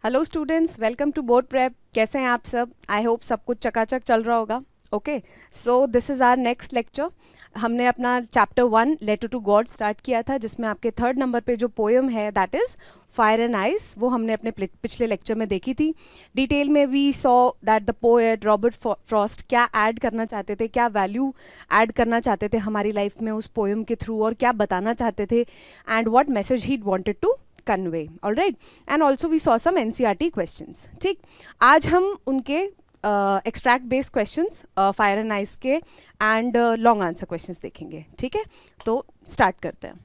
Hello students, welcome to board prep. कैसे हैं आप सब? आई होप सब कुछ चकाचक चल रहा होगा। Okay, so this is our next lecture. हमने अपना chapter 1 letter to God start किया था, जिसमें आपके 3rd नंबर पे जो पोएम है that is fire and ice, वो हमने अपने पिछले लेक्चर में देखी थी। डिटेल में we saw that the poet Robert Frost क्या ऐड करना चाहते थे, क्या वैल्यू ऐड करना चाहते थे हमारी लाइफ में उस पोएम के थ्रू, और क्या बताना चाहते थे and what message he wanted to convey. all right, and also we saw some NCERT questions. ठीक, आज हम उनके extract based questions fire and ice के एंड लॉन्ग आंसर क्वेश्चंस देखेंगे। ठीक है, तो स्टार्ट करते हैं।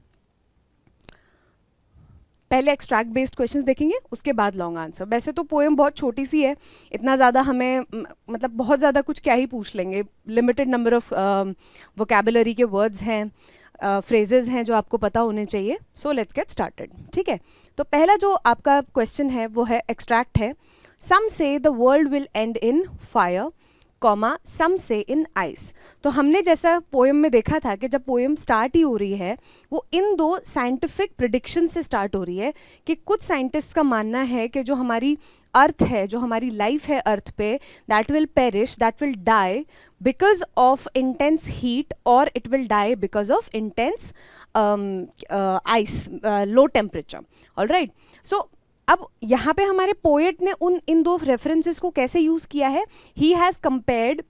पहले एक्सट्रैक्ट बेस्ड क्वेश्चंस देखेंगे, उसके बाद लॉन्ग आंसर। वैसे तो पोएम बहुत छोटी सी है, इतना ज़्यादा हमें मतलब बहुत ज़्यादा कुछ क्या ही पूछ लेंगे। लिमिटेड नंबर ऑफ वोकैबुलरी के वर्ड्स हैं, फ्रेजेस हैं जो आपको पता होने चाहिए। So let's get started. ठीक है, तो पहला जो आपका क्वेश्चन है वो है एक्सट्रैक्ट है। Some say the world will end in fire, comma some say in ice. तो हमने जैसा पोएम में देखा था कि जब पोएम स्टार्ट ही हो रही है वो इन दो साइंटिफिक प्रिडिक्शन से स्टार्ट हो रही है कि कुछ साइंटिस्ट का मानना है कि जो हमारी अर्थ है, जो हमारी लाइफ है अर्थ पे, that will perish, that will die because of intense heat, और it will die because of intense ice, low temperature. Alright, so अब यहाँ पे हमारे पोएट ने इन दो रेफरेंसेस को कैसे यूज किया है? He has compared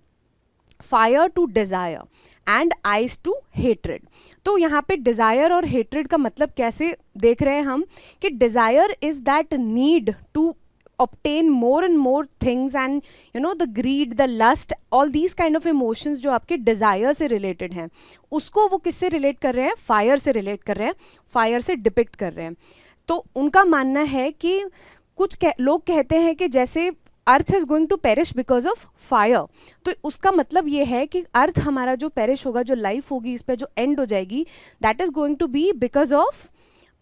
fire to desire and ice to hatred. तो यहाँ पे डिजायर और हेट्रेड का मतलब कैसे देख रहे हैं हम कि desire is that need to obtain more and more things, and you know the greed, the lust, all these kind of emotions जो आपके desire से related हैं, उसको वो किससे relate कर रहे हैं? fire से relate कर रहे हैं, fire से depict कर रहे हैं। तो उनका मानना है कि कुछ लोग कहते हैं कि जैसे earth is going to perish because of fire, तो उसका मतलब ये है कि अर्थ हमारा जो पेरिश होगा, जो लाइफ होगी इस पर जो एंड हो जाएगी, that is going to be because of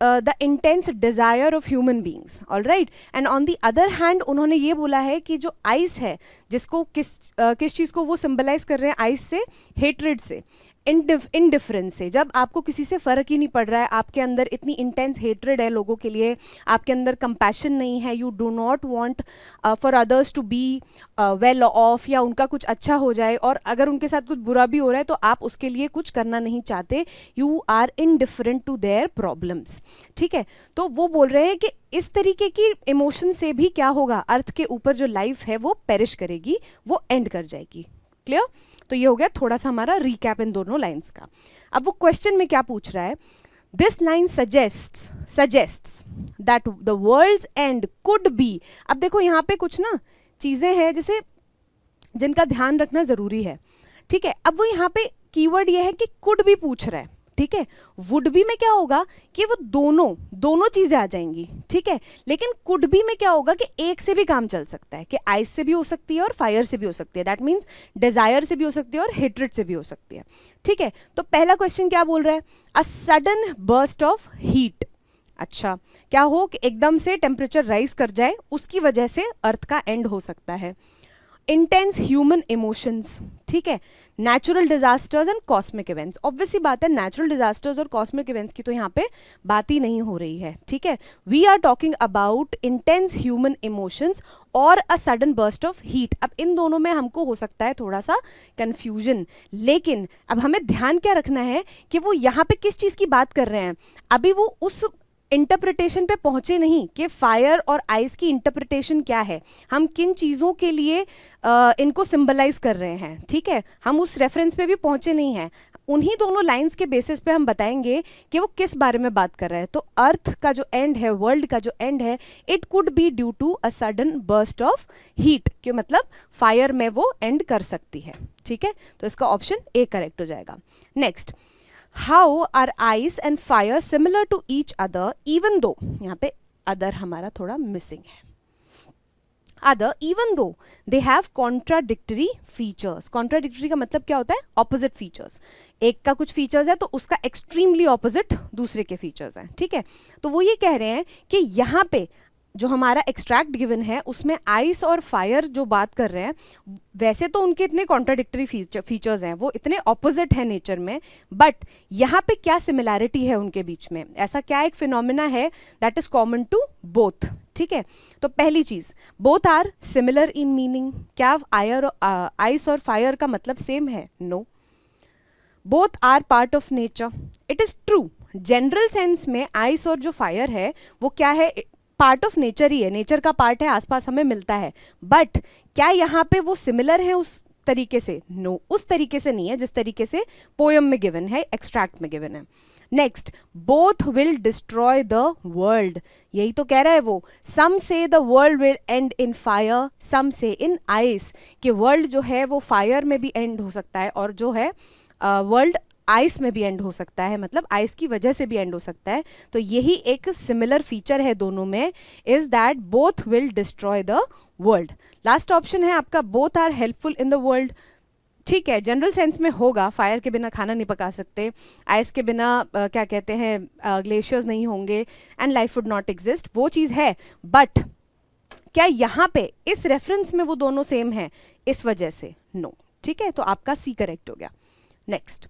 the intense desire of human beings. All right, and on the other hand उन्होंने ये बोला है कि जो आइस है, जिसको किस चीज़ को वो सिंबलाइज कर रहे हैं आइस से? हेट्रेड से, इनडिफरेंस से। जब आपको किसी से फ़र्क ही नहीं पड़ रहा है, आपके अंदर इतनी इंटेंस हेट्रेड है लोगों के लिए, आपके अंदर कंपैशन नहीं है, you do not want for others to be well off, या उनका कुछ अच्छा हो जाए, और अगर उनके साथ कुछ बुरा भी हो रहा है तो आप उसके लिए कुछ करना नहीं चाहते, you are indifferent to their problems. ठीक है, तो वो बोल रहे हैं कि इस तरीके की इमोशन से भी क्या होगा, अर्थ के ऊपर जो लाइफ है वो पेरिश करेगी, वो एंड कर जाएगी। क्लियर? तो ये हो गया थोड़ा सा हमारा रिकैप इन दोनों लाइंस का। अब वो क्वेश्चन में क्या पूछ रहा है? This line suggests that the world's end could be. अब देखो यहाँ पे कुछ ना चीजें हैं जैसे जिनका ध्यान रखना जरूरी है। ठीक है, अब वो यहाँ पे कीवर्ड ये है कि कुड भी पूछ रहा है। ठीक है, वुड बी में क्या होगा कि वो दोनों चीजें आ जाएंगी। ठीक है, लेकिन कुड बी में क्या होगा कि एक से भी काम चल सकता है, कि आइस से भी हो सकती है और फायर से भी हो सकती है, दैट मीन्स डिजायर से भी हो सकती है और हेट्रेड से भी हो सकती है। ठीक है, तो पहला क्वेश्चन क्या बोल रहा है? अ सडन बर्स्ट ऑफ हीट। अच्छा, क्या हो कि एकदम से टेम्परेचर राइज कर जाए, उसकी वजह से अर्थ का एंड हो सकता है। इंटेंस ह्यूमन इमोशंस, ठीक है, natural disasters and cosmic events. Obviously बात है, नेचुरल डिजास्टर्स और कॉस्मिक इवेंट्स की तो यहाँ पे बात ही नहीं हो रही है। ठीक है, we are talking about intense human emotions और a sudden burst of heat. अब इन दोनों में हमको हो सकता है थोड़ा सा कंफ्यूजन, लेकिन अब हमें ध्यान क्या रखना है कि वो यहाँ पे किस चीज़ की बात कर रहे हैं। अभी वो उस इंटरप्रिटेशन पे पहुंचे नहीं कि फायर और आइस की इंटरप्रिटेशन क्या है, हम किन चीज़ों के लिए इनको सिंबलाइज कर रहे हैं। ठीक है, हम उस रेफरेंस पे भी पहुंचे नहीं हैं। उन्हीं दोनों लाइंस के बेसिस पे हम बताएंगे कि वो किस बारे में बात कर रहा है। तो अर्थ का जो एंड है, वर्ल्ड का जो एंड है, it could be due to a sudden burst of heat, कि मतलब फायर में वो एंड कर सकती है। ठीक है, तो इसका ऑप्शन ए करेक्ट हो जाएगा। Next, how are ice and fire similar to each other even though, यहाँ पे अदर हमारा थोड़ा मिसिंग है। अदर इवन दो they have contradictory features. Contradictory का मतलब क्या होता है? Opposite features. एक का कुछ फीचर्स है तो उसका एक्सट्रीमली ऑपोजिट दूसरे के फीचर्स हैं। ठीक है, तो वो ये कह रहे हैं कि यहाँ पे जो हमारा एक्सट्रैक्ट गिवन है उसमें आइस और फायर जो बात कर रहे हैं, वैसे तो उनके इतने कॉन्ट्राडिक्टरी फीचर्स हैं, वो इतने ऑपोजिट है नेचर में, बट यहाँ पे क्या सिमिलैरिटी है उनके बीच में? ऐसा क्या एक फिनोमिना है that is common to both? ठीक है, तो पहली चीज, both are similar in meaning. क्या आइस और फायर का मतलब सेम है? No. Both are part of nature, it is true. General sense में आइस और जो फायर है वो क्या है? पार्ट ऑफ नेचर ही है, नेचर का पार्ट है, आसपास हमें मिलता है। बट क्या यहाँ पे वो सिमिलर है उस तरीके से? नो, उस तरीके से नहीं है जिस तरीके से पोयम में गिवन है, एक्सट्रैक्ट में गिवन है। Next, both will destroy the world, यही तो कह रहा है वो। Some say the world will end in fire, some say in ice, कि वर्ल्ड जो है वो फायर में भी एंड हो सकता है और जो है वर्ल्ड आइस में भी एंड हो सकता है, मतलब आइस की वजह से भी एंड हो सकता है। तो यही एक सिमिलर फीचर है दोनों में, is that both will destroy the world. Last option है आपका, both are helpful in the world. ठीक है, जनरल सेंस में होगा, फायर के बिना खाना नहीं पका सकते, आइस के बिना क्या कहते हैं, ग्लेशियर्स नहीं होंगे, and life would not exist, वो चीज़ है। बट क्या यहाँ पे इस रेफरेंस में वो दोनों सेम है इस वजह से? नो। ठीक है, तो आपका सी करेक्ट हो गया। Next,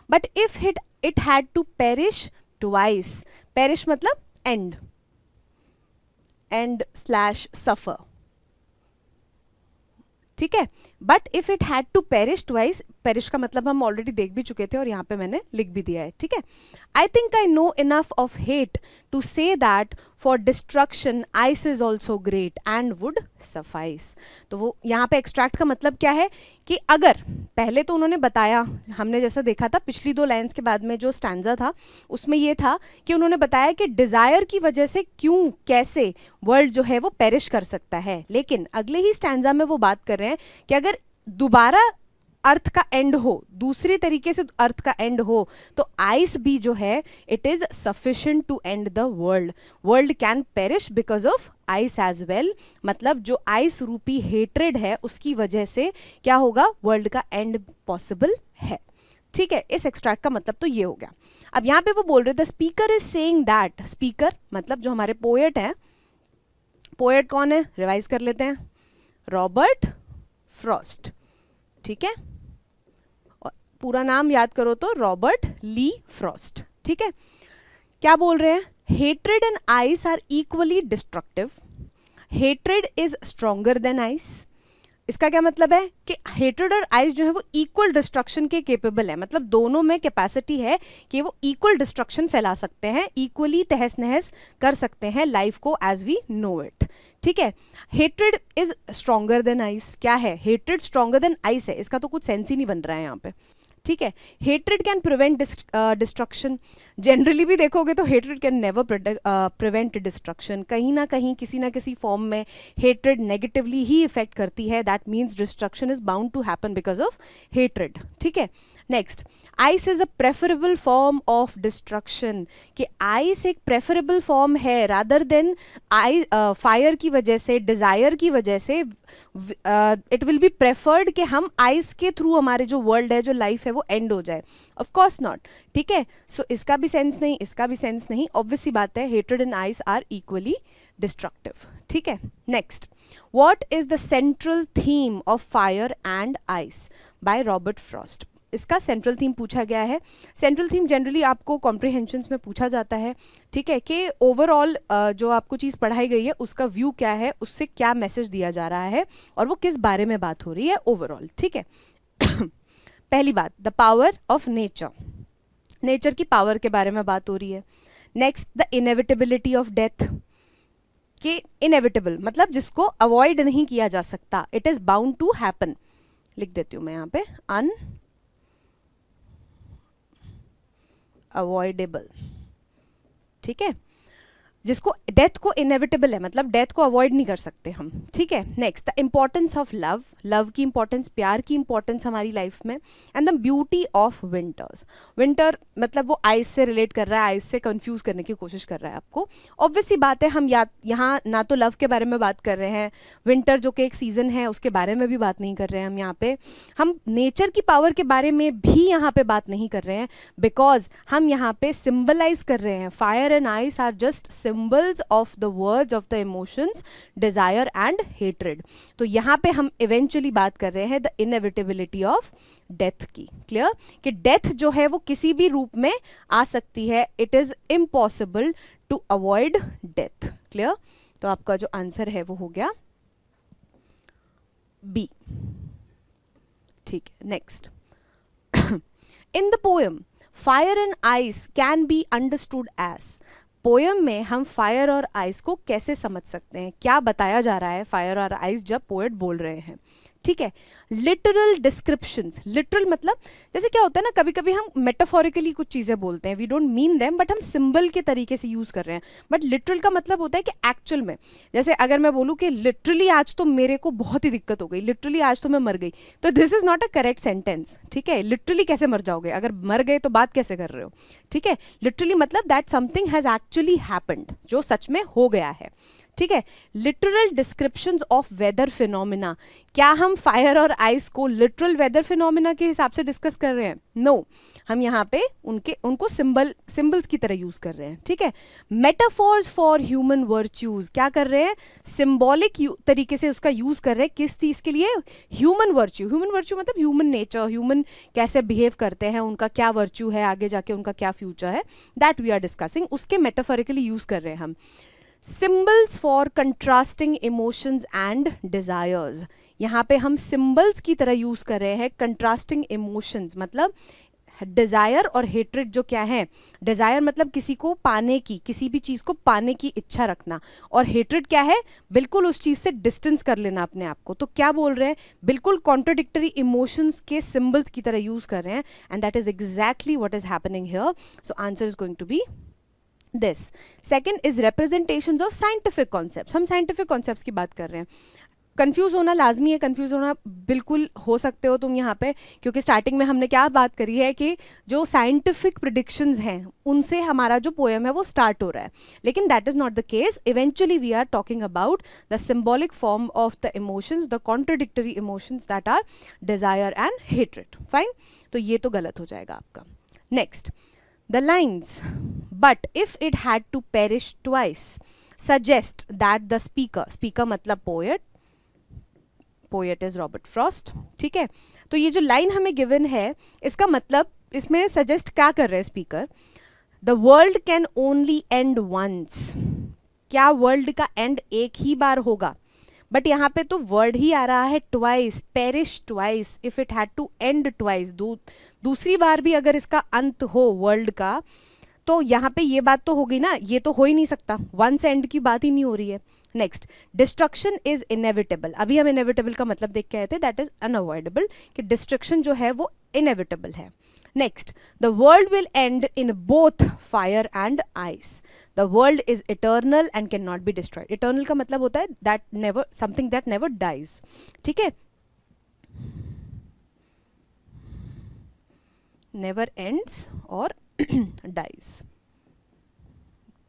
but if it had to perish twice, perish मतलब एंड, एंड स्लैश सफर, ठीक है। But if it had to perish twice, perish का मतलब हम ऑलरेडी देख भी चुके थे और यहाँ पे मैंने लिख भी दिया है, ठीक है। I think I know enough of hate to say that for destruction ice is also great and would suffice. तो वो यहाँ पे एक्सट्रैक्ट का मतलब क्या है कि अगर पहले तो उन्होंने बताया, हमने जैसा देखा था पिछली दो लाइन्स के बाद में जो स्टैंजा था उसमें ये था कि उन्होंने बताया कि डिजायर की वजह से क्यों, कैसे वर्ल्ड जो है वो पेरिश कर सकता है। लेकिन अगले ही स्टैंजा में वो बात कर रहे हैं कि अगर दोबारा अर्थ का एंड हो, दूसरी तरीके से अर्थ का एंड हो, तो आइस भी जो है it is sufficient to end the world. World can perish because of ice as well, मतलब जो आइस रूपी हेट्रेड है उसकी वजह से क्या होगा, वर्ल्ड का एंड पॉसिबल है। ठीक है, इस एक्सट्रैक्ट का मतलब तो ये हो गया। अब यहाँ पे वो बोल रहे थे speaker is saying that, speaker मतलब जो हमारे पोएट हैं, पोएट कौन है, रिवाइज कर लेते हैं, रॉबर्ट फ्रॉस्ट, ठीक है, और पूरा नाम याद करो तो रॉबर्ट ली फ्रॉस्ट, ठीक है। क्या बोल रहे हैं, hatred and ice are equally destructive, hatred is stronger than ice. इसका क्या मतलब है कि हेट्रेड और आइस जो है वो इक्वल डिस्ट्रक्शन के केपेबल है, मतलब दोनों में कैपेसिटी है कि वो इक्वल डिस्ट्रक्शन फैला सकते हैं, इक्वली तहस नहस कर सकते हैं लाइफ को एज वी नो इट, ठीक है। Hatred is stronger than ice, क्या है, हेट्रेड स्ट्रॉन्गर देन आइस है, इसका तो कुछ सेंस ही नहीं बन रहा है यहाँ पे, ठीक है। Hatred can prevent destruction, generally भी देखोगे तो hatred can never prevent destruction, कहीं ना कहीं किसी ना किसी फॉर्म में हेट्रेड नेगेटिवली ही इफेक्ट करती है, that means destruction is bound to happen because of hatred, ठीक है। Next, ice is a preferable form of destruction, कि आइस एक प्रेफरेबल फॉर्म है रादर देन फायर की वजह से, डिजायर की वजह से इट विल बी प्रेफर्ड कि हम आइस के थ्रू हमारे जो वर्ल्ड है, जो लाइफ है वो एंड हो जाए, ऑफ कोर्स नॉट, ठीक है। सो इसका भी सेंस नहीं, इसका भी सेंस नहीं, ऑब्वियस सी बात है, hatred and ice are equally destructive, ठीक है। Next, what is the central theme of fire and ice by Robert Frost. इसका सेंट्रल थीम पूछा गया है। सेंट्रल थीम जनरली आपको कॉम्प्रिहेंशंस में पूछा जाता है, ठीक है, कि ओवरऑल जो आपको चीज़ पढ़ाई गई है उसका व्यू क्या है, उससे क्या मैसेज दिया जा रहा है और वो किस बारे में बात हो रही है ओवरऑल, ठीक है। पहली बात, the power of nature, nature की पावर के बारे में बात हो रही है। Next, the inevitability of death, कि इनएविटेबल मतलब जिसको अवॉइड नहीं किया जा सकता, it is bound to happen, लिख देती हूँ मैं यहाँ पे, अवॉइडेबल, ठीक है, जिसको डेथ को इनएविटेबल है, मतलब डेथ को अवॉइड नहीं कर सकते हम, ठीक है। Next, the importance of love, love की इंपॉर्टेंस, प्यार की इंपॉर्टेंस हमारी लाइफ में। And the beauty of winters, winter मतलब वो आइस से रिलेट कर रहा है, आइस से कंफ्यूज करने की कोशिश कर रहा है आपको। ऑब्वियस सी बात है, हम यहाँ ना तो लव के बारे में बात कर रहे हैं, विंटर जो कि एक सीजन है उसके बारे में भी बात नहीं कर रहे हैं हम यहाँ पे, हम नेचर की पावर के बारे में भी यहाँ पे बात नहीं कर रहे हैं, बिकॉज हम यहाँ पे सिंबलाइज कर रहे हैं, fire and ice are just symbols of the words of the emotions desire and hatred। तो यहाँ पे हम eventually बात कर रहे हैं the inevitability of death की, clear, कि death जो है वो किसी भी रूप में आ सकती है, it is impossible to avoid death, clear? तो आपका जो आंसर है वो हो गया बी. ठीक है, next. In the poem fire and ice can be understood as. Poem में हम फायर और आइस को कैसे समझ सकते हैं? क्या बताया जा रहा है फायर और आइस जब पोएट बोल रहे हैं? ठीक है, लिटरल डिस्क्रिप्शंस. लिटरल मतलब जैसे क्या होता है ना, कभी कभी हम मेटाफोरिकली कुछ चीज़ें बोलते हैं, we don't mean them, but हम सिंबल के तरीके से यूज़ कर रहे हैं. बट लिटरल का मतलब होता है कि एक्चुअल में, जैसे अगर मैं बोलूँ कि लिटरली आज तो मेरे को बहुत ही दिक्कत हो गई, लिटरली आज तो मैं मर गई, तो this is not a correct sentence. ठीक है, लिटरली कैसे मर जाओगे? अगर मर गए तो बात कैसे कर रहे हो? ठीक है, लिटरली मतलब that something has actually happened, जो सच में हो गया है. ठीक है, literal descriptions of weather phenomena. क्या हम फायर और आइस को लिटरल वेदर फिनोमिना के हिसाब से डिस्कस कर रहे हैं? नो, हम यहाँ पे उनको सिंबल्स की तरह यूज कर रहे हैं. ठीक है, मेटाफॉर्स फॉर ह्यूमन वर्च्यूज. क्या कर रहे हैं? सिंबॉलिक तरीके से उसका यूज कर रहे हैं. किस चीज के लिए? Human virtue. ह्यूमन वर्च्यू मतलब ह्यूमन नेचर, ह्यूमन कैसे बिहेव करते हैं, उनका क्या वर्च्यू है, आगे जाके उनका क्या फ्यूचर है, दैट वी आर डिस्कसिंग. उसके मेटाफोरिकली यूज कर रहे हैं हम. Symbols for contrasting emotions and desires. यहाँ पे हम सिम्बल्स की तरह यूज कर रहे हैं कंट्रास्टिंग इमोशंस, मतलब डिजायर और हेट्रेड जो क्या है? डिजायर मतलब किसी को पाने की, किसी भी चीज को पाने की इच्छा रखना, और हेट्रेड क्या है? बिल्कुल उस चीज से डिस्टेंस कर लेना अपने आप को. तो क्या बोल रहे हैं? बिल्कुल कॉन्ट्राडिक्टरी इमोशंस के सिम्बल्स की तरह यूज कर रहे हैं, and that is exactly what is happening here. So answer is going to be this. Second is representations of scientific concepts. हम scientific concepts की बात कर रहे हैं. कंफ्यूज होना लाजमी है, कंफ्यूज होना बिल्कुल हो सकते हो तुम यहाँ पे, क्योंकि स्टार्टिंग में हमने क्या बात करी है कि जो साइंटिफिक प्रिडिक्शंस हैं उनसे हमारा जो पोएम है वो स्टार्ट हो रहा है, लेकिन that is not the case. Eventually we are talking about the symbolic form of the emotions, the contradictory emotions that are desire and hatred. Fine, तो ये तो गलत हो जाएगा आपका. Next, the lines but if it had to perish twice suggest that the speaker मतलब poet is Robert Frost. ठीक है, तो ये जो लाइन हमें गिवन है इसका मतलब, इसमें सजेस्ट क्या कर रहे हैं speaker? the world can only end once. क्या वर्ल्ड का एंड एक ही बार होगा? बट यहाँ पे तो वर्ड ही आ रहा है twice, perish twice, if it had to end twice, दूसरी बार भी अगर इसका अंत हो वर्ल्ड का, तो यहाँ पे ये बात तो हो गई ना, ये तो हो ही नहीं सकता, वंस एंड की बात ही नहीं हो रही है. Next, destruction is inevitable. अभी हम इनएविटेबल का मतलब देख के आए थे, दैट इज अनअवॉइडेबल, कि डिस्ट्रक्शन जो है वो इनएविटेबल है. Next, the world will end in both fire and ice. The world is eternal and cannot be destroyed. Eternal का मतलब होता है that never, something that never dies. ठीक है, never ends और dies.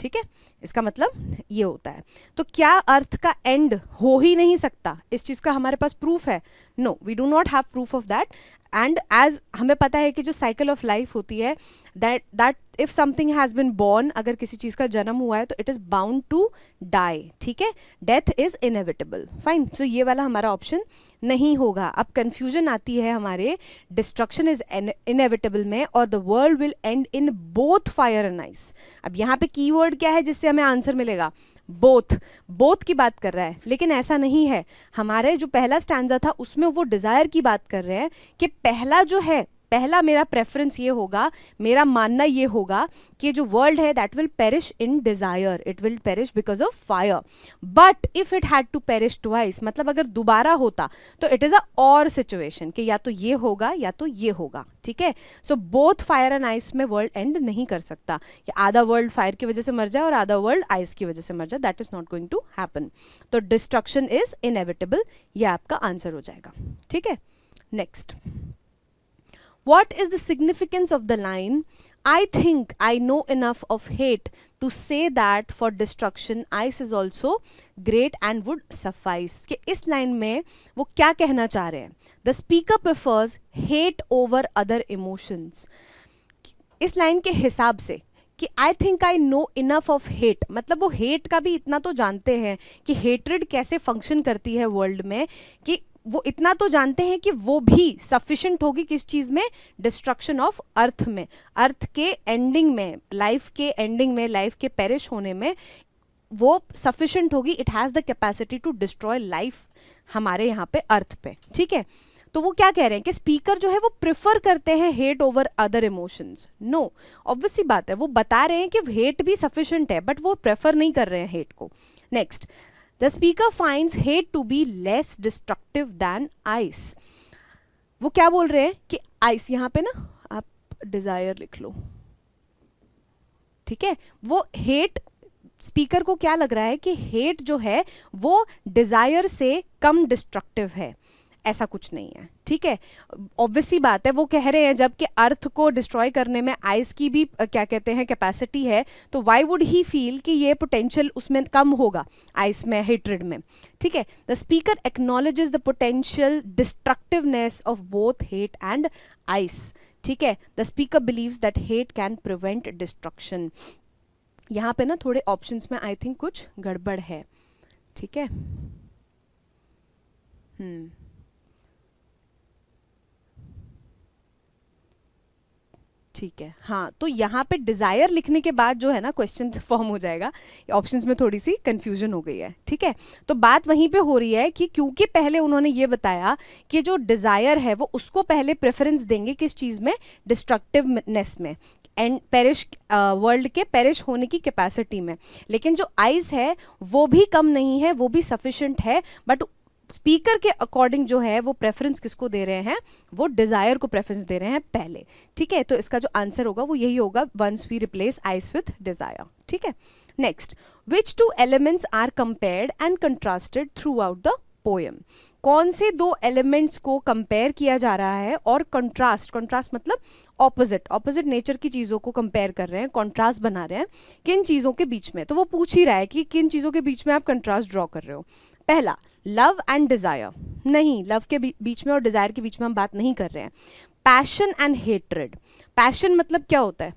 ठीक है, इसका मतलब ये होता है. तो क्या अर्थ का एंड हो ही नहीं सकता? इस चीज का हमारे पास प्रूफ है? No, we do not have proof of that. And as हमें पता है कि जो साइकिल ऑफ लाइफ होती है, that if something has been born, अगर किसी चीज का जन्म हुआ है तो it is bound to die. ठीक है, death is inevitable. Fine, so ये वाला हमारा ऑप्शन नहीं होगा. अब कंफ्यूजन आती है हमारे डिस्ट्रक्शन इज इनएविटेबल में और the world will end in both fire and ice. अब यहाँ पे कीवर्ड क्या है जिससे हमें आंसर मिलेगा? बोथ की बात कर रहा है, लेकिन ऐसा नहीं है. हमारे जो पहला स्टैंजा था उसमें वो डिजायर की बात कर रहे हैं कि पहला जो है, पहला मेरा प्रेफरेंस ये होगा, मेरा मानना ये होगा कि जो वर्ल्ड है that will perish in desire, it will perish because of fire. But if it had to perish twice, मतलब अगर दोबारा होता तो इट इज अ और सिचुएशन कि या तो ये होगा या तो ये होगा. ठीक है, so both fire and ice में वर्ल्ड एंड नहीं कर सकता कि आधा वर्ल्ड फायर की वजह से मर जाए और आधा वर्ल्ड आइस की वजह से मर जाए. That is not going to happen. तो डिस्ट्रक्शन इज इनएविटेबल, ये आपका आंसर हो जाएगा. ठीक है, next, what is the significance of the line I think I know enough of hate to say that for destruction ice is also great and would suffice. कि इस line में वो क्या कहना चाह रहे हैं? The speaker prefers hate over other emotions. इस लाइन के हिसाब से कि आई think I know enough of hate, मतलब वो हेट का भी इतना तो जानते हैं कि हेट्रेड कैसे फंक्शन करती है वर्ल्ड में, कि वो इतना तो जानते हैं कि वो भी सफिशिएंट होगी किस चीज़ में? डिस्ट्रक्शन ऑफ अर्थ में, अर्थ के एंडिंग में, लाइफ के एंडिंग में, लाइफ के पेरिश होने में वो सफिशिएंट होगी, it has the capacity to destroy life हमारे यहाँ पे अर्थ पे, ठीक है। तो वो क्या कह रहे हैं कि स्पीकर जो है वो प्रिफर करते हैं hate over other emotions. No, obvious सी बात है, वो बता रहे हैं कि हेट भी सफिशिएंट है, बट वो प्रेफर नहीं कर रहे हैं हेट को। Next, the speaker finds hate to be less destructive than ice. वो क्या बोल रहे हैं कि आइस, यहाँ पे ना आप डिजायर लिख लो, ठीक है। वो हेट, स्पीकर को क्या लग रहा है कि हेट जो है वो डिजायर से कम डिस्ट्रक्टिव है, ऐसा कुछ नहीं है, ठीक है। ऑब्वियसली बात है, वो कह रहे हैं जबकि अर्थ को डिस्ट्रॉय करने में आइस की भी क्या कहते हैं कैपेसिटी है, तो व्हाई वुड ही फील कि ये पोटेंशियल उसमें कम होगा आइस में, हेट्रेड में, ठीक है। The speaker acknowledges the potential डिस्ट्रक्टिवनेस of both hate and ice, ठीक है। The speaker believes that hate can prevent destruction. यहाँ पे ना थोड़े ऑप्शंस में आई थिंक कुछ गड़बड़ है, ठीक है। ठीक है, हाँ, तो यहाँ पे डिजायर लिखने के बाद जो है ना क्वेश्चन फॉर्म हो जाएगा, ऑप्शंस में थोड़ी सी कंफ्यूजन हो गई है, ठीक है। तो बात वहीं पे हो रही है कि क्योंकि पहले उन्होंने ये बताया कि जो डिजायर है वो उसको पहले प्रेफरेंस देंगे किस चीज़ में, डिस्ट्रक्टिवनेस में एंड पेरिश, वर्ल्ड के पेरिश होने की कैपेसिटी में, लेकिन जो आइस है वो भी कम नहीं है, वो भी सफिशिएंट है, बट स्पीकर के अकॉर्डिंग जो है वो प्रेफरेंस किसको दे रहे हैं, वो डिजायर को प्रेफरेंस दे रहे हैं पहले, ठीक है। तो इसका जो आंसर होगा वो यही होगा, once we replace ice with desire, ठीक है। Next, which two elements are compared and contrasted throughout the poem. कौन से दो एलिमेंट्स को कंपेयर किया जा रहा है और कंट्रास्ट, कंट्रास्ट मतलब ऑपोजिट, ऑपोजिट नेचर की चीज़ों को कंपेयर कर रहे हैं, कॉन्ट्रास्ट बना रहे हैं किन चीज़ों के बीच में। तो वो पूछ ही रहा है कि किन चीज़ों के बीच में आप कंट्रास्ट ड्रॉ कर रहे हो। पहला, लव एंड डिजायर, नहीं, लव के बीच में और डिजायर के बीच में हम बात नहीं कर रहे हैं। पैशन एंड हेट्रेड, पैशन मतलब क्या होता है,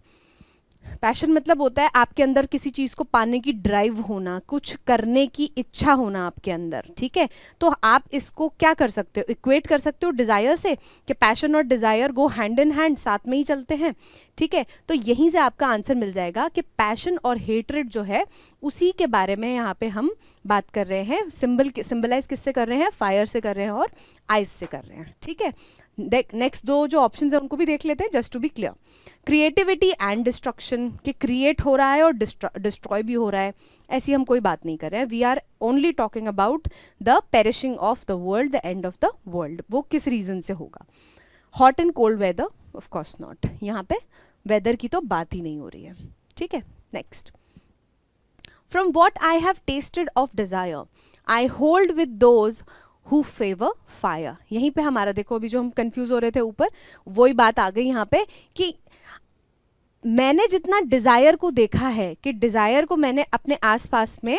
पैशन मतलब होता है आपके अंदर किसी चीज़ को पाने की ड्राइव होना, कुछ करने की इच्छा होना आपके अंदर, ठीक है। तो आप इसको क्या कर सकते हो, इक्वेट कर सकते हो डिज़ायर से, कि पैशन और desire go hand in hand, साथ में ही चलते हैं, ठीक है। तो यहीं से आपका आंसर मिल जाएगा कि पैशन और हेट्रेड जो है उसी के बारे में यहाँ पे हम बात कर रहे हैं। सिंबलाइज किससे कर रहे हैं, फायर से कर रहे हैं और आइस से कर रहे हैं, ठीक है। नेक्स्ट दो जो ऑप्शंस हैं उनको भी देख लेते हैं, just to be clear. Creativity and destruction, कि क्रिएट हो रहा है और डिस्ट्रॉय भी हो रहा है, ऐसी हम कोई बात नहीं कर रहे हैं। We are only talking about the perishing of the world, the end of the world, वो किस रीजन से होगा। Hot and cold weather, of course not, यहाँ पे वेदर की तो बात ही नहीं हो रही है, ठीक है। Next, from what I have tested of desire I hold with those who favour fire. यहीं पे हमारा देखो अभी जो हम कंफ्यूज हो रहे थे ऊपर, वही बात आ गई यहाँ पे कि मैंने जितना डिजायर को देखा है, कि डिजायर को मैंने अपने आसपास में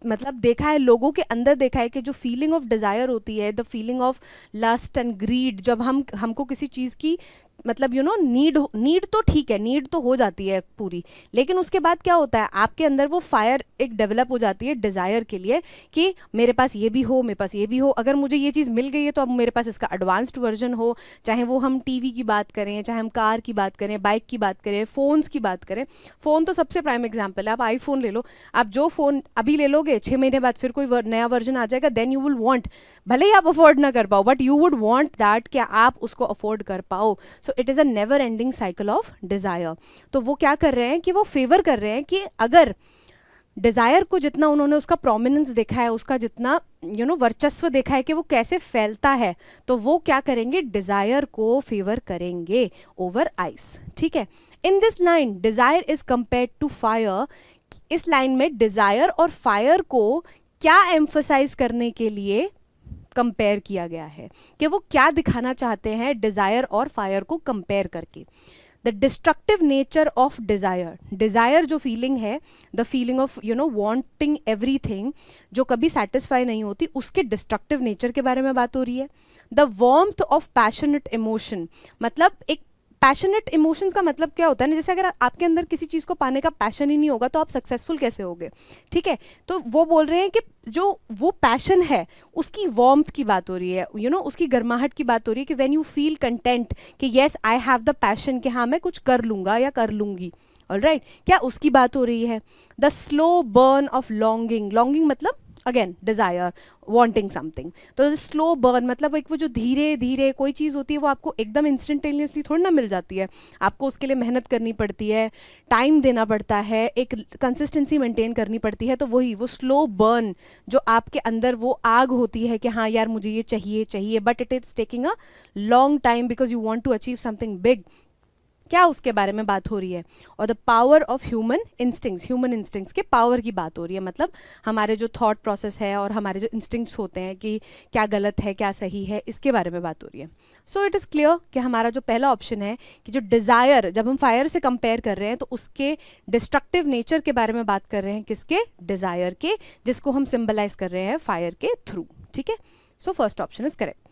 मतलब देखा है, लोगों के अंदर देखा है कि जो फीलिंग ऑफ डिजायर होती है, the feeling of lust and greed, जब हमको किसी चीज़ की मतलब नीड तो ठीक है, नीड तो हो जाती है पूरी, लेकिन उसके बाद क्या होता है आपके अंदर वो फायर एक डेवलप हो जाती है डिज़ायर के लिए कि मेरे पास ये भी हो, मेरे पास ये भी हो, अगर मुझे ये चीज़ मिल गई है तो अब मेरे पास इसका एडवांस्ड वर्जन हो, चाहे वो हम टीवी की बात करें, चाहे हम कार की बात करें, बाइक की बात करें, फ़ोन्स की बात करें। फ़ोन तो सबसे प्राइम एग्जाम्पल है, आप आईफोन ले लो, आप जो फ़ोन अभी ले लोगे 6 महीने बाद फिर कोई नया वर्जन आ जाएगा, देन यू विल वांट, भले ही आप अफोर्ड ना कर पाओ but you would want that कि आप उसको अफोर्ड कर पाओ। So it is a never ending cycle of desire. तो वो क्या कर रहे हैं कि वो फेवर कर रहे हैं कि अगर डिज़ायर को जितना उन्होंने उसका प्रोमिनेंस देखा है, उसका जितना वर्चस्व देखा है कि वो कैसे फैलता है, तो वो क्या करेंगे, डिज़ायर को फेवर करेंगे ओवर आइस, ठीक है। In this line desire is compared to fire, इस लाइन में डिज़ायर और फायर को क्या एम्फसाइज करने के लिए कंपेयर किया गया है, कि वो क्या दिखाना चाहते हैं डिज़ायर और फायर को कंपेयर करके। The destructive nature of desire, desire जो फीलिंग है, the feeling of wanting everything, जो कभी सेटिस्फाई नहीं होती, उसके डिस्ट्रक्टिव नेचर के बारे में बात हो रही है। The warmth of passionate emotion, मतलब एक पैशनेट इमोशंस का मतलब क्या होता है ना, जैसे अगर आपके अंदर किसी चीज़ को पाने का पैशन ही नहीं होगा तो आप सक्सेसफुल कैसे होगे, ठीक है। तो वो बोल रहे हैं कि जो वो पैशन है उसकी वार्मथ की बात हो रही है, उसकी गर्माहट की बात हो रही है, कि व्हेन यू फील कंटेंट कि yes I have the passion, कि हाँ मैं कुछ कर लूँगा या कर लूँगी, ऑलराइट, क्या उसकी बात हो रही है? The slow burn of longing, longing मतलब अगेन डिजायर, वांटिंग समथिंग, तो स्लो बर्न मतलब एक वो जो धीरे धीरे कोई चीज़ होती है वो आपको एकदम इंस्टेंटेनियसली थोड़ी ना मिल जाती है, आपको उसके लिए मेहनत करनी पड़ती है, टाइम देना पड़ता है, एक कंसिस्टेंसी मेंटेन करनी पड़ती है। तो वही वो स्लो बर्न जो आपके अंदर वो आग होती है कि हाँ यार मुझे ये चाहिए चाहिए, but it is taking a long time because you want to achieve something big, क्या उसके बारे में बात हो रही है? और the power of human instincts के पावर की बात हो रही है, मतलब हमारे जो थॉट प्रोसेस है और हमारे जो इंस्टिंक्ट्स होते हैं कि क्या गलत है क्या सही है, इसके बारे में बात हो रही है। सो इट इज़ क्लियर कि हमारा जो पहला ऑप्शन है कि जो डिज़ायर, जब हम फायर से कंपेयर कर रहे हैं तो उसके डिस्ट्रक्टिव नेचर के बारे में बात कर रहे हैं, किसके? डिज़ायर के, जिसको हम सिंबलाइज कर रहे हैं फायर के थ्रू। ठीक है, so first option is correct.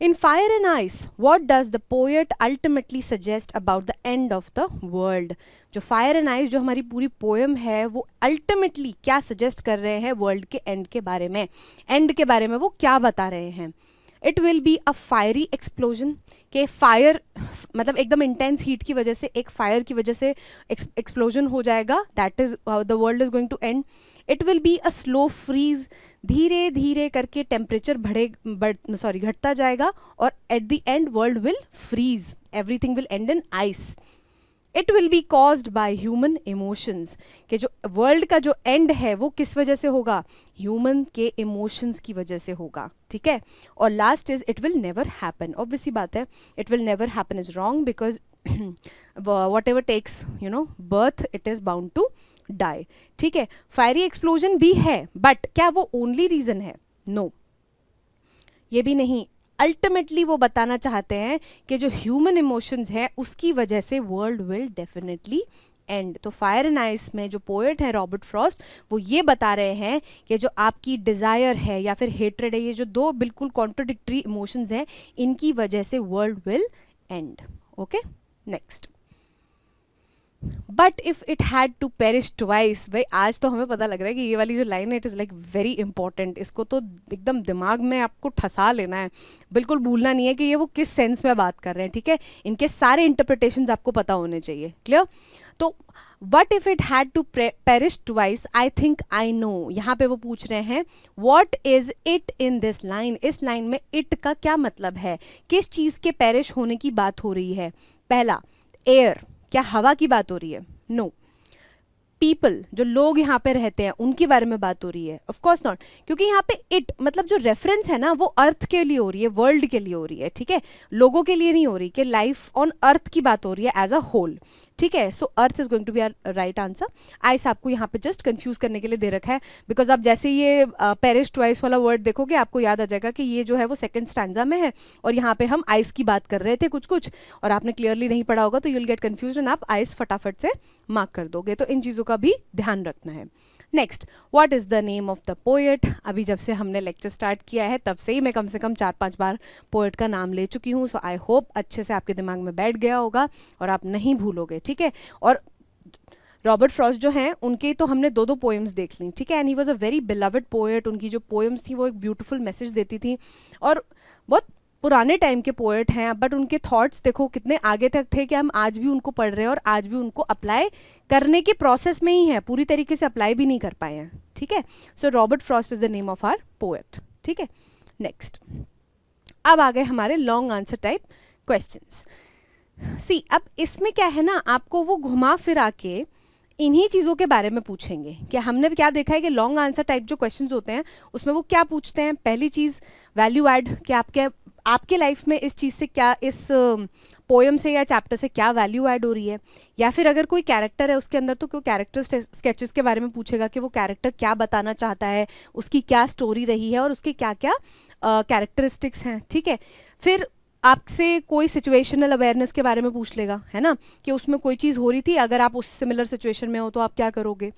In Fire and Ice, what does the poet ultimately suggest about the end of the world? जो Fire and Ice जो हमारी पूरी पोएम है वो अल्टीमेटली क्या सजेस्ट कर रहे हैं वर्ल्ड के एंड के बारे में, एंड के बारे में वो क्या बता रहे हैं? It will be a fiery explosion, के फायर मतलब एकदम इंटेंस हीट की वजह से, एक फायर की वजह से एक्सप्लोजन हो जाएगा, that is how the world is going to end. It will be a slow freeze, धीरे धीरे करके टेम्परेचर घटता जाएगा और at the end world will freeze, everything will end in ice. It will be caused by human emotions, कि जो world का जो एंड है वो किस वजह से होगा? ह्यूमन के इमोशंस की वजह से होगा। ठीक है, और last is it will never happen. Obvious सी बात है, it will never happen is wrong because whatever takes birth it is bound to die. ठीक है, फायरी एक्सप्लोजन भी है, बट क्या वो ओनली रीजन है? नो, ये भी नहीं। अल्टीमेटली वो बताना चाहते हैं कि जो ह्यूमन इमोशंस है उसकी वजह से वर्ल्ड विल डेफिनेटली एंड। तो फायर एंड आइस में जो पोएट है रॉबर्ट फ्रॉस्ट, वो ये बता रहे हैं कि जो आपकी डिज़ायर है या फिर हेट्रेड है, ये जो दो बिल्कुल कॉन्ट्रोडिक्टरी इमोशंस हैं, इनकी वजह से world will end. Okay, next. But if it had to perish twice, भाई आज तो हमें पता लग रहा है कि ये वाली जो लाइन है it is like very important, इसको तो एकदम दिमाग में आपको ठसा लेना है, बिल्कुल भूलना नहीं है कि ये वो किस सेंस में बात कर रहे हैं। ठीक है, इनके सारे इंटरप्रिटेशंस आपको पता होने चाहिए। क्लियर? तो what if it had to perish twice, I think I know, यहाँ पे वो पूछ रहे हैं what is it in this line. इस लाइन में इट का क्या मतलब है, किस चीज़ के पेरिश होने की बात हो रही है? पहला, एयर, क्या हवा की बात हो रही है? नो। पीपल, जो लोग यहाँ पे रहते हैं उनके बारे में बात हो रही है? ऑफ कोर्स नॉट, क्योंकि यहाँ पे इट मतलब जो रेफरेंस है ना वो अर्थ के लिए हो रही है, वर्ल्ड के लिए हो रही है। ठीक है, लोगों के लिए नहीं हो रही, कि लाइफ ऑन अर्थ की बात हो रही है एज अ होल। ठीक है, so earth is going to be are right answer. Ice आपको यहाँ पे जस्ट कंफ्यूज करने के लिए दे रखा है, बिकॉज आप जैसे ये पेरिश ट्वाइस वाला वर्ड देखोगे आपको याद आ जाएगा कि ये जो है वो सेकंड स्टैंजा में है और यहाँ पे हम आइस की बात कर रहे थे कुछ कुछ, और आपने क्लियरली नहीं पढ़ा होगा तो you will get confuse and आप आइस फटाफट से मार्क कर दोगे। तो इन चीज़ों का भी ध्यान रखना है। Next, what is the name of the poet. अभी जब से हमने लेक्चर स्टार्ट किया है तब से ही मैं कम से कम 4-5 बार पोएट का नाम ले चुकी हूँ, सो आई होप अच्छे से आपके दिमाग में बैठ गया होगा और आप नहीं भूलोगे। ठीक है, और रॉबर्ट फ्रॉस्ट जो हैं उनके तो हमने 2-2 पोएम्स देख ली। ठीक है, and he was a very beloved poet. उनकी जो पोएम्स थी वो एक ब्यूटीफुल मैसेज देती थी और बहुत पुराने टाइम के पोएट हैं, बट उनके थॉट्स देखो कितने आगे तक थे कि हम आज भी उनको पढ़ रहे हैं और आज भी उनको अप्लाई करने के प्रोसेस में ही है, पूरी तरीके से अप्लाई भी नहीं कर पाए हैं। ठीक है, so Robert Frost is the name of our poet. ठीक है, नेक्स्ट, अब आ गए हमारे long answer type questions. See, अब इसमें क्या है ना, आपको वो घुमा फिरा के इन्हीं चीज़ों के बारे में पूछेंगे कि हमने क्या देखा है कि लॉन्ग आंसर टाइप जो क्वेश्चंस होते हैं उसमें वो क्या पूछते हैं। पहली चीज़ वैल्यू ऐड, कि आपके लाइफ में इस चीज़ से क्या, इस पोएम से या चैप्टर से क्या वैल्यू ऐड हो रही है, या फिर अगर कोई कैरेक्टर है उसके अंदर तो कोई कैरेक्टर स्केचेस के बारे में पूछेगा कि वो कैरेक्टर क्या बताना चाहता है, उसकी क्या स्टोरी रही है और उसके क्या क्या कैरेक्टरिस्टिक्स हैं। ठीक है, फिर आपसे कोई सिचुएशनल अवेयरनेस के बारे में पूछ लेगा, है ना, कि उसमें कोई चीज़ हो रही थी, अगर आप उस सिमिलर सिचुएशन में हो तो आप क्या करोगे।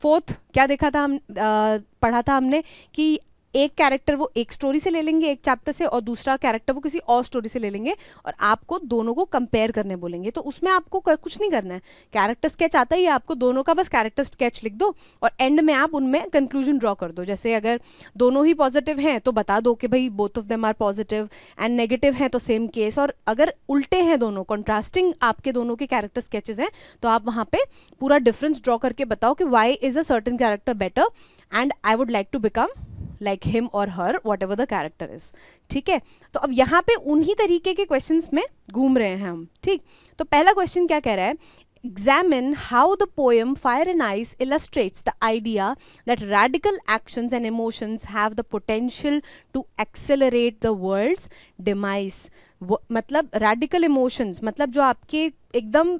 फोर्थ, क्या देखा था हम, पढ़ा था हमने कि एक कैरेक्टर वो एक स्टोरी से ले लेंगे, एक चैप्टर से, और दूसरा कैरेक्टर वो किसी और स्टोरी से ले लेंगे और आपको दोनों को कंपेयर करने बोलेंगे। तो उसमें आपको कुछ नहीं करना है, कैरेक्टर स्केच आता ही है आपको दोनों का, बस कैरेक्टर स्केच लिख दो और एंड में आप उनमें कंक्लूजन ड्रॉ कर दो। जैसे अगर दोनों ही पॉजिटिव हैं तो बता दो कि भाई both of them are positive, and negative हैं तो सेम केस, और अगर उल्टे हैं दोनों, कॉन्ट्रास्टिंग आपके दोनों के कैरेक्टर स्केचेस हैं, तो आप वहाँ पे पूरा डिफरेंस ड्रॉ करके बताओ कि why is a certain character better and I would like to become like him और her, whatever the character is. ठीक है, तो अब यहाँ पे उन्हीं तरीके के क्वेश्चंस में घूम रहे हैं हम। ठीक, तो पहला क्वेश्चन क्या कह रहा है, examine how the poem Fire and Ice illustrates the idea that radical actions and emotions have the potential to accelerate the world's demise। मतलब radical emotions मतलब जो आपके एकदम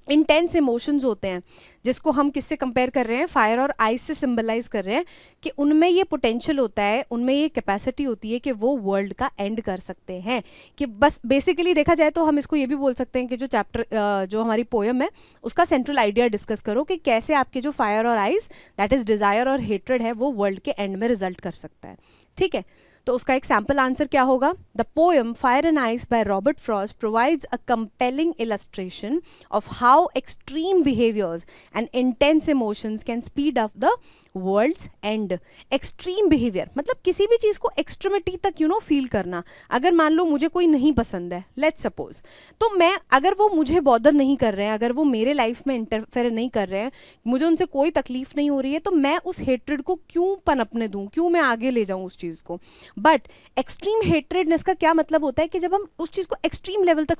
इंटेंस इमोशंस होते हैं, जिसको हम किससे कंपेयर कर रहे हैं, फायर और आइस से सिंबलाइज कर रहे हैं, कि उनमें ये पोटेंशियल होता है, उनमें ये कैपेसिटी होती है कि वो वर्ल्ड का एंड कर सकते हैं। कि बस बेसिकली देखा जाए तो हम इसको ये भी बोल सकते हैं कि जो चैप्टर जो हमारी पोएम है उसका सेंट्रल आइडिया डिस्कस करो कि कैसे आपके जो फायर और आइस, दैट इज डिज़ायर और हेट्रेड है, वो वर्ल्ड के एंड में रिजल्ट कर सकता है। ठीक है, तो उसका एक सैम्पल आंसर क्या होगा, the poem fire and ice by Robert Frost provides a compelling illustration of how extreme behaviours and intense emotions can speed up the world's end. Extreme behaviour मतलब किसी भी चीज़ को एक्सट्रीमिटी तक फील करना। अगर मान लो मुझे कोई नहीं पसंद है, लेट्स सपोज, तो मैं, अगर वो मुझे बॉदर नहीं कर रहे हैं, अगर वो मेरे लाइफ में इंटरफेयर नहीं कर रहे हैं, मुझे उनसे कोई तकलीफ नहीं हो रही है, तो मैं उस हेट्रेड को क्यों पनपने दूं, क्यों मैं आगे ले जाऊं उस चीज़ को। बट एक्सट्रीम हेट्रेडनेस का क्या मतलब होता है कि जब हम उस चीज़ को एक्सट्रीम लेवल तक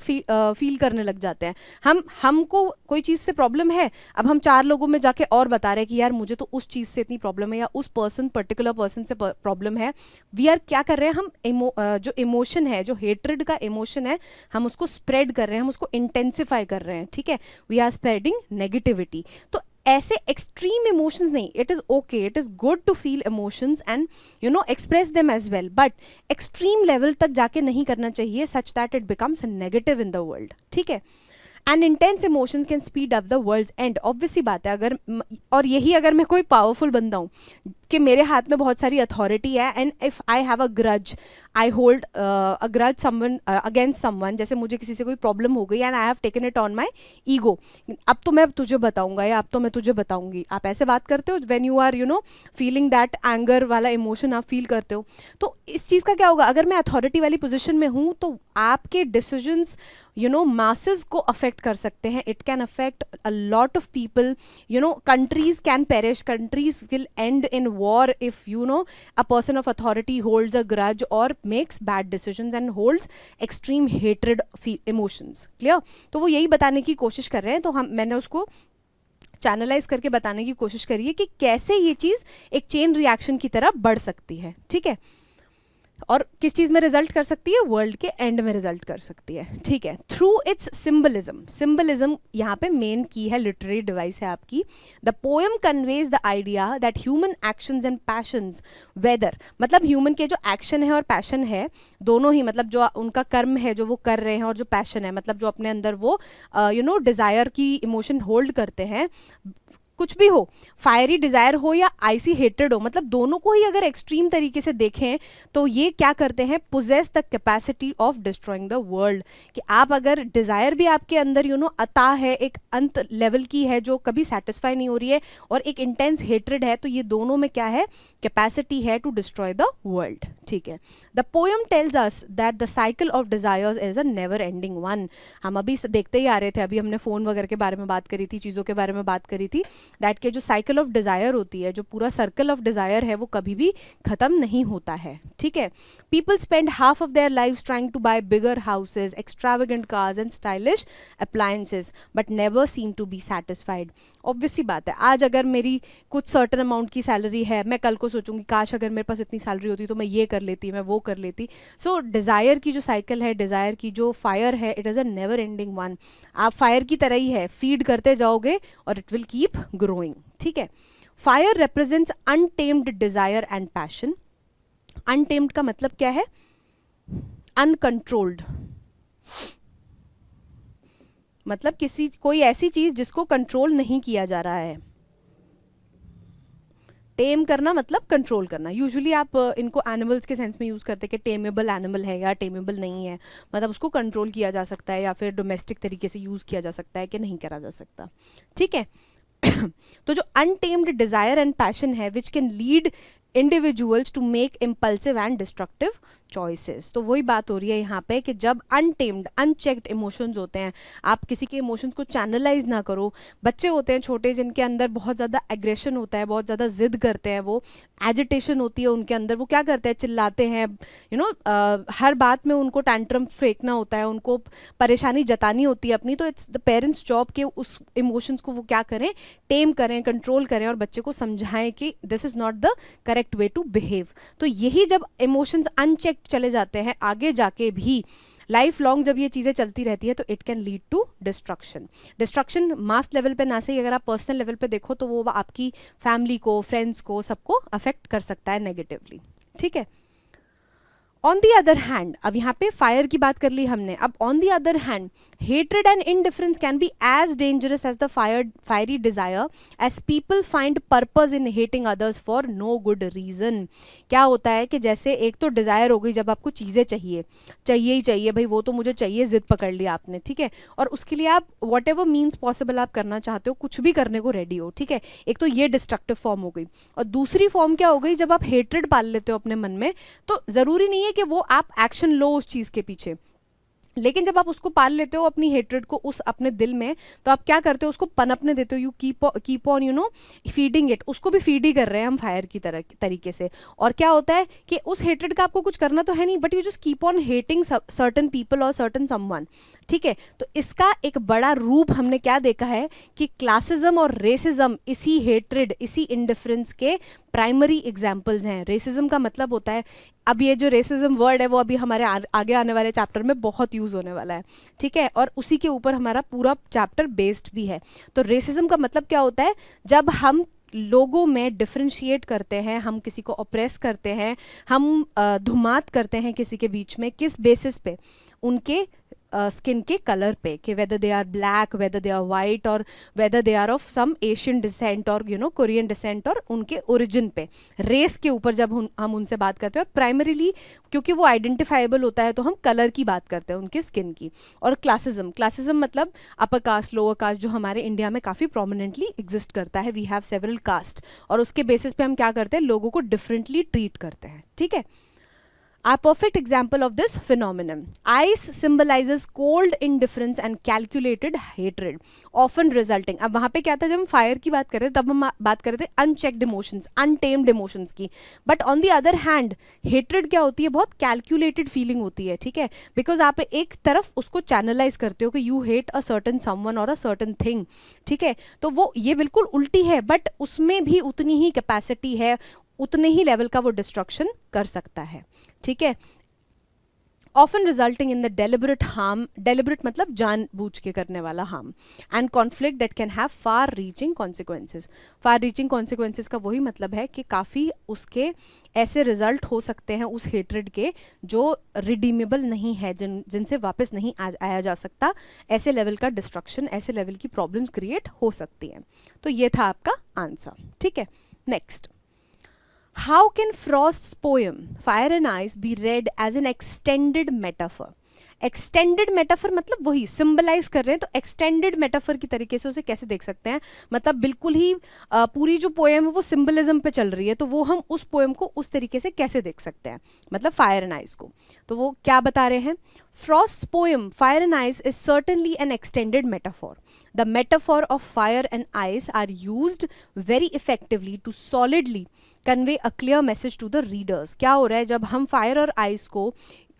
फील करने लग जाते हैं, हमको कोई चीज़ से प्रॉब्लम है, अब हम 4 लोगों में जाके और बता रहे हैं कि यार मुझे तो उस चीज़ से इतनी प्रॉब्लम है, या उस पर्टिकुलर पर्सन से प्रॉब्लम है। वी आर क्या कर रहे हैं, हम जो इमोशन है, जो हेट्रेड का इमोशन है, हम उसको स्प्रेड कर रहे हैं, हम उसको इंटेंसिफाई कर रहे हैं। ठीक है, वी आर स्प्रेडिंग नेगेटिविटी। तो ऐसे एक्सट्रीम इमोशंस नहीं, it is okay, it is good to feel emotions and express them as well, but extreme level तक जाके नहीं करना चाहिए such that it becomes negative in the world. ठीक है, and intense emotions can speed up the world's end. Obviously बात है, अगर, और यही अगर मैं कोई पावरफुल बंदा हूँ कि मेरे हाथ में बहुत सारी अथॉरिटी है, and if I have a grudge, I hold a grudge someone against someone, जैसे मुझे किसी से कोई प्रॉब्लम हो गई and I have taken it on my ego, अब तो मैं तुझे बताऊंगा या अब तो मैं तुझे बताऊंगी, आप ऐसे बात करते हो when you are feeling that anger वाला इमोशन आप फील करते हो। तो इस चीज़ का क्या होगा, अगर मैं अथॉरिटी वाली पोजिशन में हूँ तो आपके डिसीजंस मासेस को अफेक्ट कर सकते हैं। It can affect a lot of people, countries can perish, countries will end in war if a person of authority holds a grudge or makes bad decisions and holds extreme hatred emotions। clear? तो वो यही बताने की कोशिश कर रहे हैं, तो मैंने उसको चैनलाइज करके बताने की कोशिश करी है कि कैसे ये चीज़ एक चेन रिएक्शन की तरह बढ़ सकती है। ठीक है, और किस चीज़ में रिजल्ट कर सकती है, वर्ल्ड के एंड में रिजल्ट कर सकती है। ठीक है, थ्रू इट्स सिंबलिज्म, सिंबलिज्म यहाँ पे मेन की है, लिटरेरी डिवाइस है आपकी। The poem conveys the idea that human actions and passions, whether मतलब ह्यूमन के जो एक्शन है और पैशन है, दोनों ही, मतलब जो उनका कर्म है जो वो कर रहे हैं, और जो पैशन है मतलब जो अपने अंदर वो डिज़ायर की इमोशन होल्ड करते हैं, कुछ भी हो, फायरी डिज़ायर हो या आइसी हेट्रेड हो, मतलब दोनों को ही अगर एक्सट्रीम तरीके से देखें तो ये क्या करते हैं, possesses the capacity of destroying the world. कि आप अगर डिज़ायर भी आपके अंदर अता है, एक अंत लेवल की है जो कभी सेटिस्फाई नहीं हो रही है, और एक इंटेंस हेट्रेड है, तो ये दोनों में क्या है, कैपेसिटी है टू डिस्ट्रॉय द वर्ल्ड। ठीक है, the poem tells us that the cycle of desires is a never ending one. हम अभी देखते ही आ रहे थे, अभी हमने फ़ोन वगैरह के बारे में बात करी थी, चीज़ों के बारे में बात करी थी, दैट के जो साइकिल ऑफ डिज़ायर होती है, जो पूरा सर्कल ऑफ डिज़ायर है, वो कभी भी ख़त्म नहीं होता है। ठीक है, people spend half of their lives trying to buy bigger houses, extravagant cars and stylish appliances, but never seem to be satisfied. Obviously बात है, आज अगर मेरी कुछ सर्टन अमाउंट की सैलरी है, मैं कल को सोचूंगी काश अगर मेरे पास इतनी सैलरी होती तो मैं ये कर लेती, मैं वो कर लेती। सो डिज़ायर की जो साइकिल है, डिज़ायर की जो फायर है, it is a never ending one. आप फायर की तरह ही है, फीड करते जाओगे और इट विल कीप ग्रोइंग। ठीक है, fire represents untamed desire and passion. Untamed का मतलब क्या है, अनकंट्रोल्ड, मतलब कोई ऐसी चीज जिसको कंट्रोल नहीं किया जा रहा है। टेम करना मतलब कंट्रोल करना। यूजुअली आप इनको एनिमल्स के सेंस में यूज़ करते हैं कि टेमेबल एनिमल है या टेमेबल नहीं है, मतलब उसको कंट्रोल किया जा सकता है या फिर डोमेस्टिक तरीके से यूज़ किया जा सकता है कि नहीं करा जा सकता, ठीक है। तो जो अनटेम्ड डिज़ायर एंड पैशन है which can lead individuals to make impulsive and destructive choices. तो वही बात हो रही है यहाँ पे कि जब अनटेम्ड अनचेक्ड इमोशंस होते हैं, आप किसी के इमोशंस को चैनलाइज ना करो। बच्चे होते हैं छोटे जिनके अंदर बहुत ज़्यादा एग्रेशन होता है, बहुत ज़्यादा जिद करते हैं, वो एजिटेशन होती है उनके अंदर, वो क्या करते हैं, चिल्लाते हैं, हर बात में उनको टैंट्रम फेंकना होता है, उनको परेशानी जतानी होती है अपनी। तो इट्स द पेरेंट्स जॉब कि उस इमोशंस को वो क्या करें, टेम करें, कंट्रोल करें और बच्चे को समझाएं कि this is not the correct way to behave. तो यही जब इमोशंस अनचेक्ड चले जाते हैं आगे जाके भी लाइफ लॉन्ग जब ये चीज़ें चलती रहती है तो it can lead to destruction. Destruction mass level पे ना सही, अगर आप पर्सनल लेवल पे देखो तो वो आपकी फैमिली को, फ्रेंड्स को, सबको अफेक्ट कर सकता है नेगेटिवली, ठीक है। ऑन दी अदर हैंड, अब यहाँ पे फायर की बात कर ली हमने, अब on the other hand hatred and indifference can be as dangerous as the fiery desire as people find purpose in hating others for no good reason. क्या होता है कि जैसे एक तो डिजायर हो गई, जब आपको चीज़ें चाहिए ही चाहिए, भाई वो तो मुझे चाहिए, जिद पकड़ लिया आपने, ठीक है, और उसके लिए आप वट एवर मीन्स पॉसिबल आप करना चाहते हो, कुछ भी करने को रेडी हो, ठीक है। एक तो ये डिस्ट्रक्टिव फॉर्म हो गई, और दूसरी फॉर्म क्या हो गई, जब आप हेट्रेड पाल लेते हो अपने मन में, तो ज़रूरी नहीं है कि वो आप एक्शन लो उस चीज़ के पीछे, लेकिन जब आप उसको पाल लेते हो अपनी हेट्रेड को उस अपने दिल में, तो आप क्या करते हो, उसको पनपने देते हो, you keep on feeding it. उसको भी फीड ही कर रहे हैं हम फायर की तरह तरीके से। और क्या होता है कि उस हेट्रेड का आपको कुछ करना तो है नहीं, but you just keep on hating certain people और सर्टन समवन, ठीक है। तो इसका एक बड़ा रूप हमने क्या देखा है कि क्लासिज्म और रेसिज्म इसी हेट्रेड, इसी इंडिफरेंस के प्राइमरी एग्जाम्पल्स हैं। रेसिज्म का मतलब होता है, अब ये जो रेसिज्म वर्ड है वो अभी हमारे आगे आने वाले चैप्टर में बहुत यूज़ होने वाला है, ठीक है, और उसी के ऊपर हमारा पूरा चैप्टर बेस्ड भी है। तो रेसिज्म का मतलब क्या होता है, जब हम लोगों में डिफ्रेंशिएट करते हैं, हम किसी को ऑप्रेस करते हैं, हम धुमात करते हैं किसी के बीच में, किस बेसिस पे, उनके स्किन के कलर पे, कि whether they are black, whether they are white, और whether they are of some Asian descent और कोरियन डिसेंट, और उनके ओरिजिन पे, रेस के ऊपर जब हम उनसे बात करते हैं, और प्राइमरीली क्योंकि वो आइडेंटिफाइबल होता है तो हम कलर की बात करते हैं, उनके स्किन की। और क्लासिज्म मतलब अपर कास्ट, लोअर कास्ट, जो हमारे इंडिया में काफ़ी प्रोमिनेंटली एग्जिस्ट करता है, वी हैव सेवरल कास्ट, और उसके बेसिस पे हम क्या करते हैं, लोगों को डिफरेंटली ट्रीट करते हैं, ठीक है। A perfect example of this phenomenon. Ice symbolizes cold indifference and calculated hatred, often resulting. अब वहाँ पे क्या था, जब हम फायर की बात कर रहे थे तब हम बात कर रहे थे अनचेक्ड इमोशंस, अनटेम्ड इमोशंस की। But on the other hand hatred क्या होती है, बहुत कैलकुलेटेड फीलिंग होती है, ठीक है, बिकॉज आप एक तरफ उसको चैनलाइज करते हो कि you hate a certain someone और अ सर्टन थिंग, ठीक है। तो वो ये बिल्कुल उल्टी है, बट उसमें भी उतनी ही कैपेसिटी है, उतने ही लेवल का वो डिस्ट्रक्शन कर सकता है, ठीक है। Often resulting in the deliberate harm, deliberate मतलब जानबूझ के करने वाला harm, and conflict that can have far reaching consequences. Far reaching consequences का वही मतलब है कि काफ़ी उसके ऐसे रिजल्ट हो सकते हैं उस हेट्रेड के जो रिडीमेबल नहीं है, जिनसे वापस नहीं आया जा सकता। ऐसे लेवल का डिस्ट्रक्शन, ऐसे लेवल की प्रॉब्लम्स क्रिएट हो सकती हैं। तो ये था आपका आंसर, ठीक है। Next, how can Frost's poem Fire and Ice be read as an extended metaphor? Extended metaphor मतलब वही सिंबलाइज कर रहे हैं, तो एक्सटेंडेड मेटाफर की तरीके से उसे कैसे देख सकते हैं, मतलब बिल्कुल ही पूरी जो पोएम है वो सिंबलिज्म पे चल रही है, तो वो हम उस पोएम को उस तरीके से कैसे देख सकते हैं, मतलब फायर एंड आइस को। तो वो क्या बता रहे हैं, Frost's poem fire and ice is certainly an extended metaphor. The metaphor of fire and ice are used very effectively to solidly convey a clear message to the readers. क्या हो रहा है, जब हम फायर और आइस को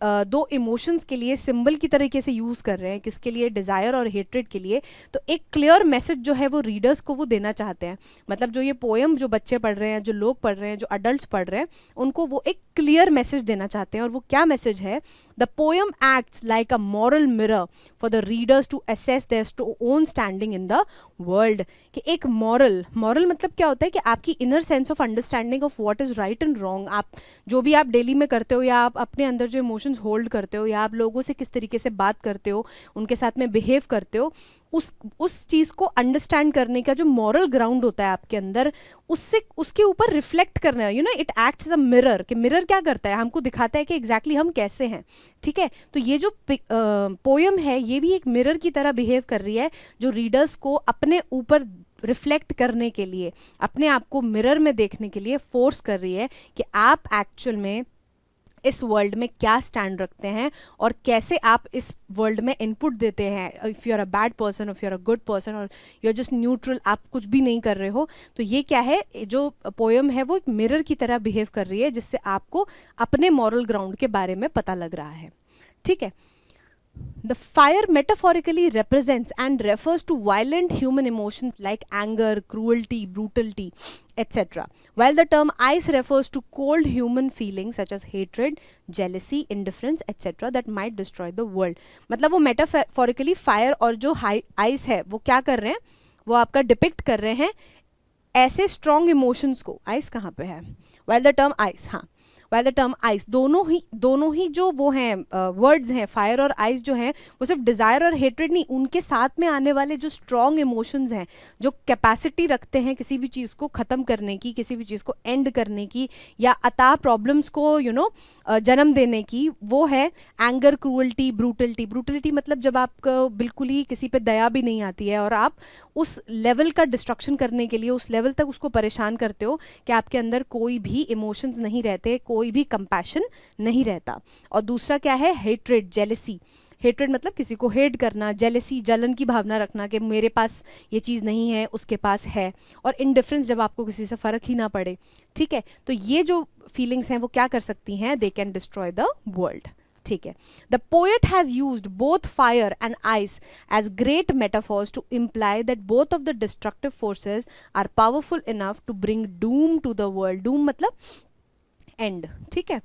दो emotions के लिए सिंबल की तरीके से यूज़ कर रहे हैं, किसके लिए, डिज़ायर और हेट्रेड के लिए, तो एक क्लियर मैसेज जो है वो रीडर्स को वो देना चाहते हैं। मतलब जो ये पोएम जो बच्चे पढ़ रहे हैं, जो लोग पढ़ रहे हैं, जो अडल्ट्स पढ़ रहे हैं, उनको वो एक क्लियर मैसेज देना चाहते हैं। और वो क्या मैसेज है, the poem acts like a moral mirror for the readers to assess their own standing in the world. कि एक मॉरल मतलब क्या होता है कि आपकी inner sense of understanding of what is right and wrong, आप जो भी आप डेली में करते हो या आप अपने अंदर जो इमोशंस इमोशंस होल्ड करते हो या आप लोगों से किस तरीके से बात करते हो, उनके साथ में बिहेव करते हो, उस चीज़ को अंडरस्टैंड करने का जो मॉरल ग्राउंड होता है आपके अंदर, उससे उसके ऊपर रिफ्लेक्ट करना है। It acts as a mirror, कि मिरर क्या करता है, हमको दिखाता है कि एग्जैक्टली हम कैसे हैं। ठीक है, तो ये जो पोयम है ये भी एक मिरर की तरह बिहेव कर रही है, जो रीडर्स को अपने ऊपर रिफ्लेक्ट करने के लिए, अपने आप को मिरर में देखने के लिए फोर्स कर रही है कि आप एक्चुअल में इस वर्ल्ड में क्या स्टैंड रखते हैं और कैसे आप इस वर्ल्ड में इनपुट देते हैं। If you are a bad person, if you are a good person, और यू आर जस्ट न्यूट्रल, आप कुछ भी नहीं कर रहे हो, तो ये क्या है, जो पोयम है वो एक मिरर की तरह बिहेव कर रही है, जिससे आपको अपने मॉरल ग्राउंड के बारे में पता लग रहा है। ठीक है, the fire metaphorically represents and refers to violent human emotions like anger, cruelty, brutality, etc. While the term ice refers to cold human feelings such as hatred, jealousy, indifference, etc. that might destroy the world. मतलब वो metaphorically fire और जो ice है वो क्या कर रहे हैं, वो आपका डिपिक्ट कर रहे हैं ऐसे स्ट्रॉन्ग इमोशंस को। आइस कहाँ पे है, while the term ice, हाँ, while the term ice, दोनों ही जो वो हैं वर्ड्स हैं, फायर और आइस जो हैं, वो सिर्फ डिज़ायर और हेट्रेड नहीं, उनके साथ में आने वाले जो स्ट्रॉन्ग इमोशंस हैं, जो कैपेसिटी रखते हैं किसी भी चीज़ को ख़त्म करने की, किसी भी चीज़ को एंड करने की, या अता प्रॉब्लम्स को जन्म देने की, वो है एंगर, क्रूअल्टी, ब्रूटलिटी। ब्रूटलिटी मतलब जब आपको बिल्कुल ही किसी पे दया भी नहीं आती है और आप उस लेवल का डिस्ट्रक्शन करने के लिए उस लेवल तक उसको परेशान करते हो कि आपके अंदर कोई भी इमोशंस नहीं रहते, कोई भी कंपैशन नहीं रहता। और दूसरा क्या है, हेट्रेड, जेलेसी। हेट्रेड मतलब किसी को हेट करना, जेलेसी जलन की भावना रखना कि मेरे पास ये चीज़ नहीं है, उसके पास है, और इनडिफरेंस जब आपको किसी से फ़र्क ही ना पड़े। ठीक है, तो ये जो फीलिंग्स हैं वो क्या कर सकती हैं, they can destroy the world. ठीक है, the poet has used both fire and ice as great metaphors to imply that both of the destructive forces are powerful enough to bring doom to the world. Doom मतलब end. ठीक है,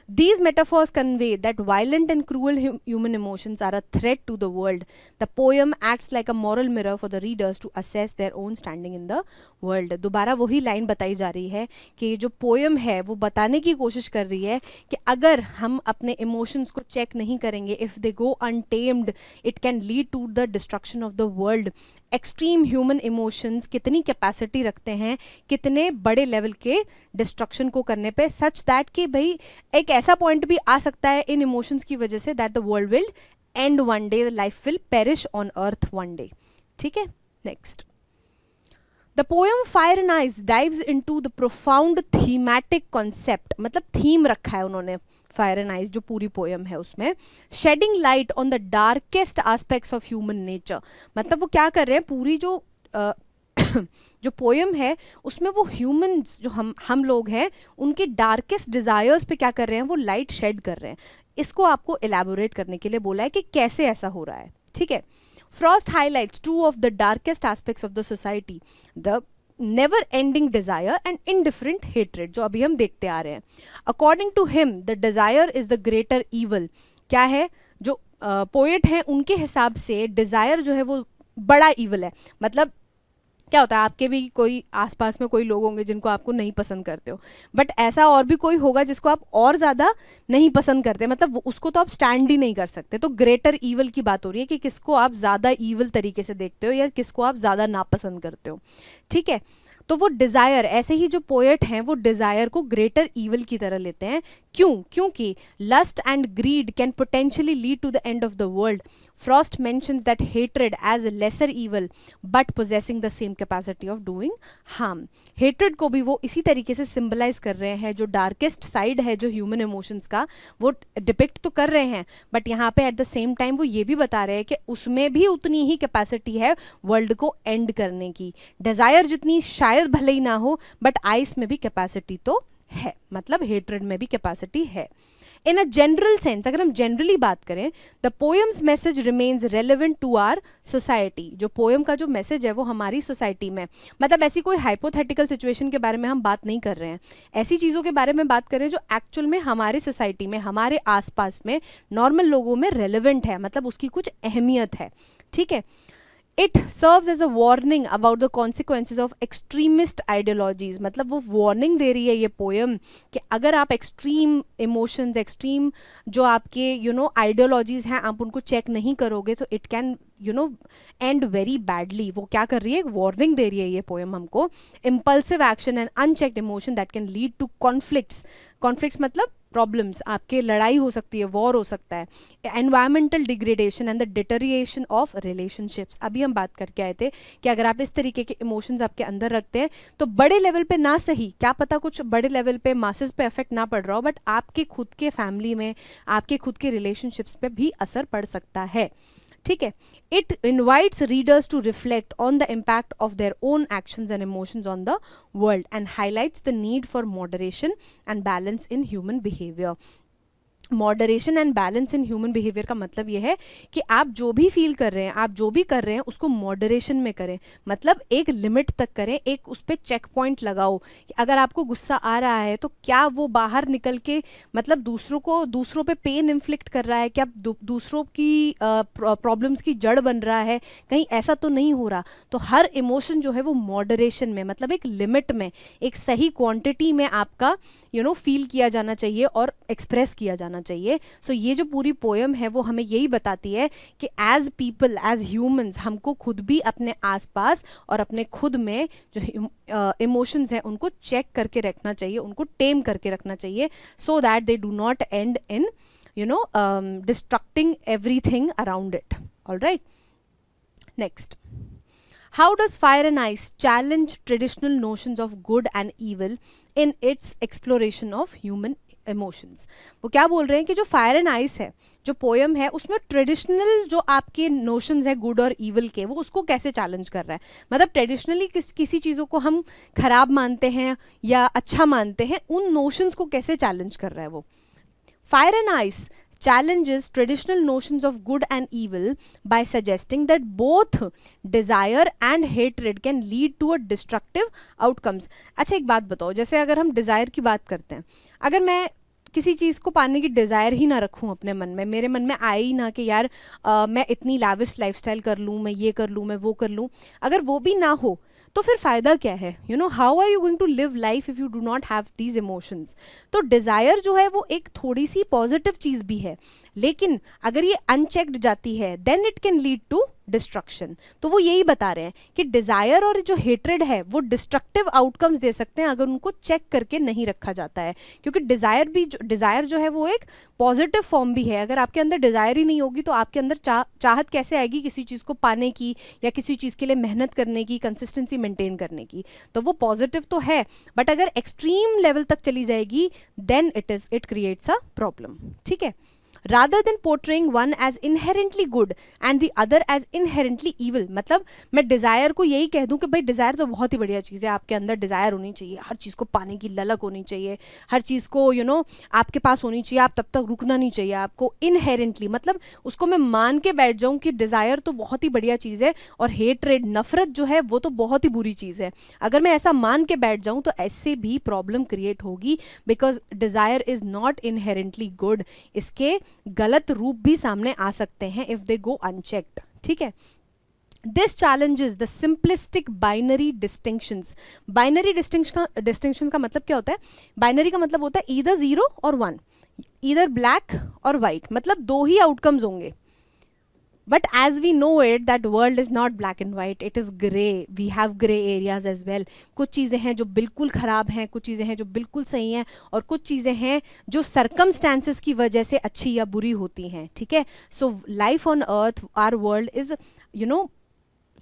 these metaphors convey that violent and cruel human emotions are a threat to the world. The poem acts like a moral mirror for the readers to assess their own standing in the world. दोबारा वही line बताई जा रही है कि ये जो poem है वो बताने की कोशिश कर रही है कि अगर हम अपने इमोशंस को चेक नहीं करेंगे, if they go untamed, it can lead to the destruction of the world. Extreme human emotions कितनी कैपेसिटी रखते हैं कितने बड़े लेवल के डिस्ट्रक्शन को करने पे, सच दैट कि भाई एक ऐसा पॉइंट भी आ सकता है इन इमोशंस की वजह से that the world will end one day, life will perish on earth one day. ठीक है, next, the poem fire and ice dives into the profound thematic concept, मतलब थीम रखा है उन्होंने फायर एंड आइस जो पूरी पोएम है उसमें, shedding light on the darkest aspects of human nature. मतलब वो क्या कर रहे हैं, पूरी जो जो पोएम है उसमें वो ह्यूमंस जो हम लोग हैं उनके डार्केस्ट डिज़ायर्स पे क्या कर रहे हैं, वो लाइट शेड कर रहे हैं। इसको आपको एलैबोरेट करने के लिए बोला है कि कैसे ऐसा हो रहा है। ठीक है, Frost highlights two of the darkest aspects of the society, the never ending desire and indifferent hatred, जो अभी हम देखते आ रहे हैं। According to him the desire is the greater evil. क्या है, जो पोएट हैं उनके हिसाब से डिज़ायर जो है वो बड़ा ईवल है। मतलब क्या होता है, आपके भी कोई आसपास में कोई लोग होंगे जिनको आपको नहीं पसंद करते हो, बट ऐसा और भी कोई होगा जिसको आप और ज़्यादा नहीं पसंद करते, मतलब उसको तो आप स्टैंड ही नहीं कर सकते। तो ग्रेटर ईवल की बात हो रही है कि किसको आप ज़्यादा ईवल तरीके से देखते हो या किसको आप ज़्यादा नापसंद करते हो। ठीक है, तो वो डिज़ायर, ऐसे ही जो पोएट हैं वो डिज़ायर को ग्रेटर ईवल की तरह लेते हैं। क्यों? क्योंकि lust and greed can potentially lead to the end of the world. Frost mentions that hatred as a lesser evil but possessing the same capacity of doing harm. Hatred को भी वो इसी तरीके से सिंबलाइज कर रहे हैं, जो डार्केस्ट साइड है जो ह्यूमन इमोशंस का वो डिपिक्ट तो कर रहे हैं, बट यहाँ पे एट द सेम टाइम वो ये भी बता रहे हैं कि उसमें भी उतनी ही कैपेसिटी है वर्ल्ड को एंड करने की। डिज़ायर जितनी शायद भले ही ना हो, बट आइस में भी कैपेसिटी तो है, मतलब हेट्रेड में भी कैपेसिटी है। इन अ जनरल सेंस, अगर हम जनरली बात करें, the poem's message remains relevant to our society. जो पोएम का जो मैसेज है वो हमारी सोसाइटी में, मतलब ऐसी कोई हाइपोथेटिकल सिचुएशन के बारे में हम बात नहीं कर रहे हैं, ऐसी चीज़ों के बारे में बात कर रहे हैं जो एक्चुअल में हमारे सोसाइटी में, हमारे आसपास में नॉर्मल लोगों में रेलिवेंट है, मतलब उसकी कुछ अहमियत है। ठीक है, it serves as a warning about the consequences of extremist ideologies, मतलब वो वार्निंग दे रही है ये पोएम कि अगर आप एक्सट्रीम इमोशंस, एक्सट्रीम जो आपके आइडियोलॉजीज हैं, आप उनको चेक नहीं करोगे तो it can and very badly. वो क्या कर रही है, एक वार्निंग दे रही है ये पोएम हमको। Impulsive action and unchecked emotion that can lead to conflicts मतलब प्रॉब्लम्स, आपके लड़ाई हो सकती है, वॉर हो सकता है, environmental degradation and the deterioration of relationships. अभी हम बात करके आए थे कि अगर आप इस तरीके के इमोशंस आपके अंदर रखते हैं तो बड़े लेवल पे ना सही, क्या पता कुछ बड़े लेवल पे मासेस पे इफेक्ट ना पड़ रहा हो, बट आपके खुद के फैमिली में, आपके खुद के रिलेशनशिप्स पे भी असर पड़ सकता है। ठीक है, it invites readers to reflect on the impact of their own actions and emotions on the world and highlights the need for moderation and balance in human behaviour. Moderation and balance in human behaviour का मतलब ये है कि आप जो भी feel कर रहे हैं, आप जो भी कर रहे हैं उसको मॉडरेशन में करें, मतलब एक लिमिट तक करें, एक उस पर चेक पॉइंट लगाओ कि अगर आपको गुस्सा आ रहा है तो क्या वो बाहर निकल के मतलब दूसरों पे पेन इन्फ्लिक्ट कर रहा है, क्या दूसरों की प्रॉब्लम्स की जड़ बन रहा है, कहीं ऐसा तो नहीं हो रहा। तो हर इमोशन जो है वो मॉडरेशन में, मतलब एक लिमिट में, एक सही क्वांटिटी में आपका फील किया जाना चाहिए और एक्सप्रेस किया जाना चाहिए। सो ये जो पूरी पोएम है वो हमें यही बताती है कि एज पीपल, एज ह्यूमंस, हमको खुद भी अपने आसपास और अपने खुद में जो इमोशंस हैं उनको चेक करके रखना चाहिए, उनको टेम करके रखना चाहिए, so that they do not and in distracting everything around it. Alright, next, how does Fire and Ice challenge traditional notions of good and evil in its exploration of human emotions? वो क्या बोल रहे हैं कि जो fire and ice है, जो poem है, उसमें ट्रेडिशनल जो आपके नोशंस है गुड और इविल के, वो उसको कैसे चैलेंज कर रहा है। मतलब ट्रेडिशनली किसी चीज़ों को हम खराब मानते हैं या अच्छा मानते हैं, उन नोशंस को कैसे चैलेंज कर रहा है वो। Fire and ice challenges traditional notions of good and evil by suggesting that both desire and hatred can lead to a destructive outcomes। अच्छा एक बात बताओ, जैसे अगर हम डिज़ायर की बात करते हैं, अगर मैं किसी चीज़ को पाने की डिज़ायर ही ना रखूं अपने मन में, मेरे मन में आए ही ना कि यार मैं इतनी लाविश लाइफस्टाइल कर लूँ, मैं ये कर लूँ, मैं वो कर लूँ, अगर वो भी ना हो तो फिर फ़ायदा क्या है। How are you going to live life if you do not have these emotions. तो डिज़ायर जो है वो एक थोड़ी सी पॉजिटिव चीज़ भी है, लेकिन अगर ये अनचेक्ड जाती है then it can lead to destruction. तो वो यही बता रहे हैं कि डिज़ायर और जो हेट्रेड है वो डिस्ट्रक्टिव आउटकम्स दे सकते हैं अगर उनको चेक करके नहीं रखा जाता है, क्योंकि डिज़ायर जो है वो एक पॉजिटिव फॉर्म भी है। अगर आपके अंदर डिज़ायर ही नहीं होगी तो आपके अंदर चाहत कैसे आएगी किसी चीज़ को पाने की या किसी चीज़ के लिए मेहनत करने की, कंसिस्टेंसी मेंटेन करने की। तो वो पॉजिटिव तो है, बट अगर एक्सट्रीम लेवल तक चली जाएगी then it creates a problem. ठीक है, rather than portraying one as inherently good and the other as inherently evil। मतलब मैं डिज़ायर को यही कह दूं कि भाई डिज़ायर तो बहुत ही बढ़िया चीज़ है, आपके अंदर डिज़ायर होनी चाहिए, हर चीज़ को पाने की ललक होनी चाहिए, हर चीज़ को आपके पास होनी चाहिए, आप तब तक रुकना नहीं चाहिए आपको। इनहेरेंटली मतलब उसको मैं मान के बैठ जाऊं कि डिज़ायर तो बहुत ही बढ़िया चीज़ है और हेट्रेड, नफरत जो है वो तो बहुत ही बुरी चीज़ है। अगर मैं ऐसा मान के बैठ जाऊं तो ऐसे भी प्रॉब्लम क्रिएट होगी, because desire is not inherently good. इसके गलत रूप भी सामने आ सकते हैं इफ दे गो अनचेक्ड। ठीक है, this challenges the simplistic binary distinctions. Binary distinction का मतलब क्या होता है? बाइनरी का मतलब होता है ईदर 0 और 1, ईदर ब्लैक और वाइट, मतलब दो ही आउटकम्स होंगे। But as we know it, that world is not black and white, it is grey. We have grey areas as well. कुछ चीज़ें हैं जो बिल्कुल ख़राब हैं, कुछ चीज़ें हैं जो बिल्कुल सही हैं, और कुछ चीज़ें हैं जो circumstances की वजह से अच्छी या बुरी होती हैं। ठीक है, so life on earth, our world is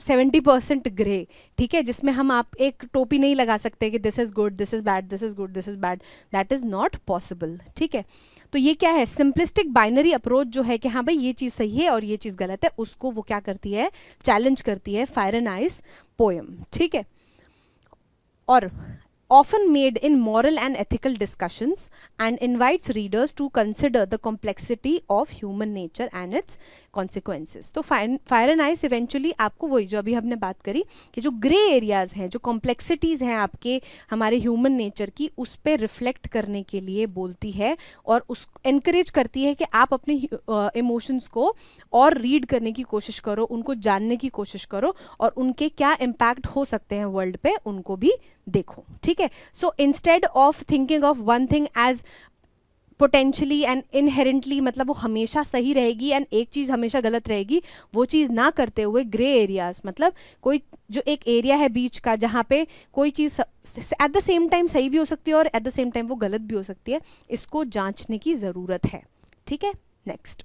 70% grey. ठीक है, जिसमें हम आप एक टोपी नहीं लगा सकते कि this is good, this is bad, this is good, this is bad, that is not possible. ठीक है, तो ये क्या है, सिंपलिस्टिक बाइनरी अप्रोच जो है कि हाँ भाई ये चीज़ सही है और ये चीज़ गलत है, उसको वो क्या करती है, चैलेंज करती है फायर एंड आइस पोएम। ठीक है, और often made in moral and ethical discussions and invites readers to consider the complexity of human nature and its consequences. तो फायर एंड आइस इवेंचुअली आपको वही जो अभी हमने बात करी कि जो ग्रे एरियाज हैं, जो कॉम्प्लेक्सिटीज़ हैं आपके हमारे ह्यूमन नेचर की, उस पर रिफ्लेक्ट करने के लिए बोलती है और उस एनकरेज करती है कि आप अपने इमोशंस को और रीड करने की कोशिश करो, उनको जानने की कोशिश करो और उनके क्या इम्पैक्ट हो सकते हैं वर्ल्ड पे उनको भी देखो. ठीक है. So instead of thinking of one thing as potentially and inherently, मतलब वो हमेशा सही रहेगी एंड एक चीज़ हमेशा गलत रहेगी, वो चीज़ ना करते हुए ग्रे एरियाज, मतलब कोई जो एक एरिया है बीच का जहाँ पे कोई चीज़ एट द सेम टाइम सही भी हो सकती है और एट द सेम टाइम वो गलत भी हो सकती है, इसको जांचने की ज़रूरत है. ठीक है. Next,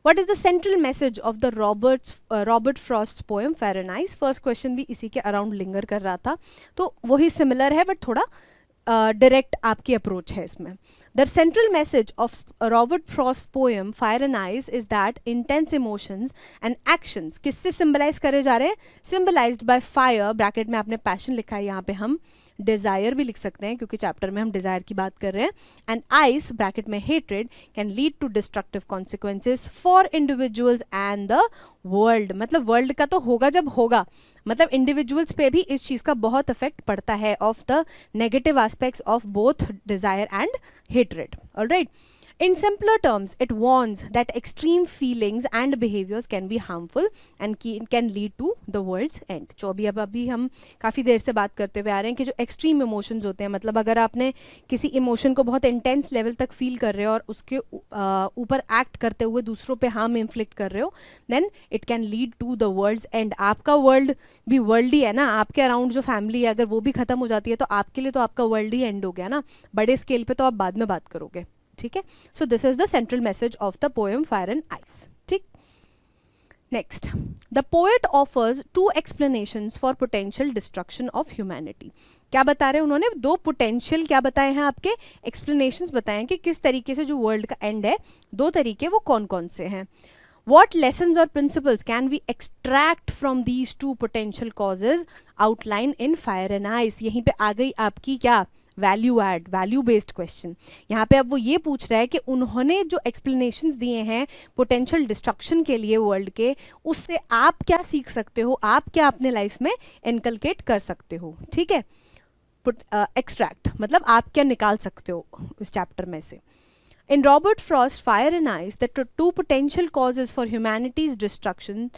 What is the central message of the Robert Frost's poem Fire and Ice? First question भी इसी के अराउंड लिंगर कर रहा था, तो वही सिमिलर है बट थोड़ा डायरेक्ट आपकी अप्रोच है इसमें. The central message of Robert Frost's poem Fire and Ice is that intense emotions and actions किससे symbolize करे जा रहे हैं? Symbolized by fire, ब्रैकेट में आपने passion लिखा है, यहाँ पे हम डिज़ायर भी लिख सकते हैं क्योंकि चैप्टर में हम डिज़ायर की बात कर रहे हैं. एंड आइस ब्रैकेट में hatred can lead to destructive consequences for individuals and the world. मतलब वर्ल्ड का तो होगा जब होगा, मतलब इंडिविजुअल्स पे भी इस चीज़ का बहुत इफेक्ट पड़ता है of the negative aspects of both desire and hatred. Alright. In simpler terms, it warns that extreme feelings and behaviors can be harmful and can lead to the world's end. जो अभी हम काफ़ी देर से बात करते हुए आ रहे हैं कि जो एक्सट्रीम इमोशंस होते हैं, मतलब अगर आपने किसी इमोशन को बहुत इंटेंस लेवल तक फील कर रहे हो और उसके ऊपर एक्ट करते हुए दूसरों पे हार्म इन्फ्लिक्ट कर रहे हो, then it can lead to the world's end. आपका वर्ल्ड भी वर्ल्ड ही है ना, आपके अराउंड जो फैमिली है अगर वो भी ख़त्म हो जाती है तो आपके लिए तो आपका वर्ल्ड ही एंड हो गया ना. बड़े स्केल पे तो आप बाद में बात करोगे. ठीक है. So this is the central message of the poem fire and ice. ठीक. Next, the poet offers two explanations for potential destruction of humanity. क्या बता रहे हैं उन्होंने? दो पोटेंशियल क्या बताए हैं आपके? एक्सप्लेनेशंस बताए हैं कि किस तरीके से जो वर्ल्ड का एंड है, दो तरीके वो कौन कौन से हैं. What lessons or principles can we extract from these two potential causes outlined in Fire and Ice? यहीं पे आ गई आपकी क्या value add, value based question. यहाँ पे अब वो ये पूछ रहा है कि उन्होंने जो एक्सप्लेनेशंस दिए हैं पोटेंशियल डिस्ट्रक्शन के लिए वर्ल्ड के, उससे आप क्या सीख सकते हो, आप क्या अपने लाइफ में इनकलकेट कर सकते हो. ठीक है. एक्सट्रैक्ट मतलब आप क्या निकाल सकते हो इस चैप्टर में से. In Robert Frost's Fire and Ice, the two potential causes for humanity's destruction,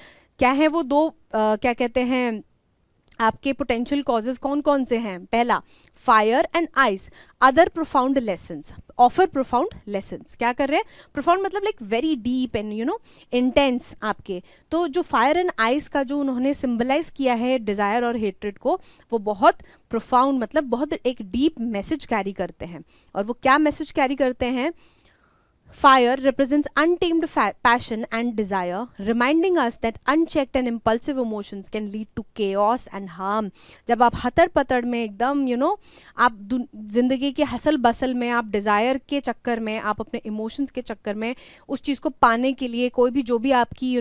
क्या है वो दो क्या कहते हैं आपके पोटेंशियल कॉजेज कौन कौन से हैं? पहला fire and ice. Other profound lessons, offer profound lessons. क्या कर रहे हैं? प्रोफाउंड मतलब like very deep and intense आपके. तो जो फायर एंड आइस का जो उन्होंने सिंबलाइज किया है डिज़ायर और हेट्रेड को, वो बहुत प्रोफाउंड मतलब बहुत एक डीप मैसेज कैरी करते हैं. और वो क्या मैसेज कैरी करते हैं? Fire represents untamed passion and desire, reminding us that unchecked and impulsive emotions can lead to chaos and harm. जब आप हतर पतड़ में एकदम आप जिंदगी के हसल बसल में, आप डिज़ायर के चक्कर में, आप अपने इमोशंस के चक्कर में उस चीज़ को पाने के लिए कोई भी जो भी आपकी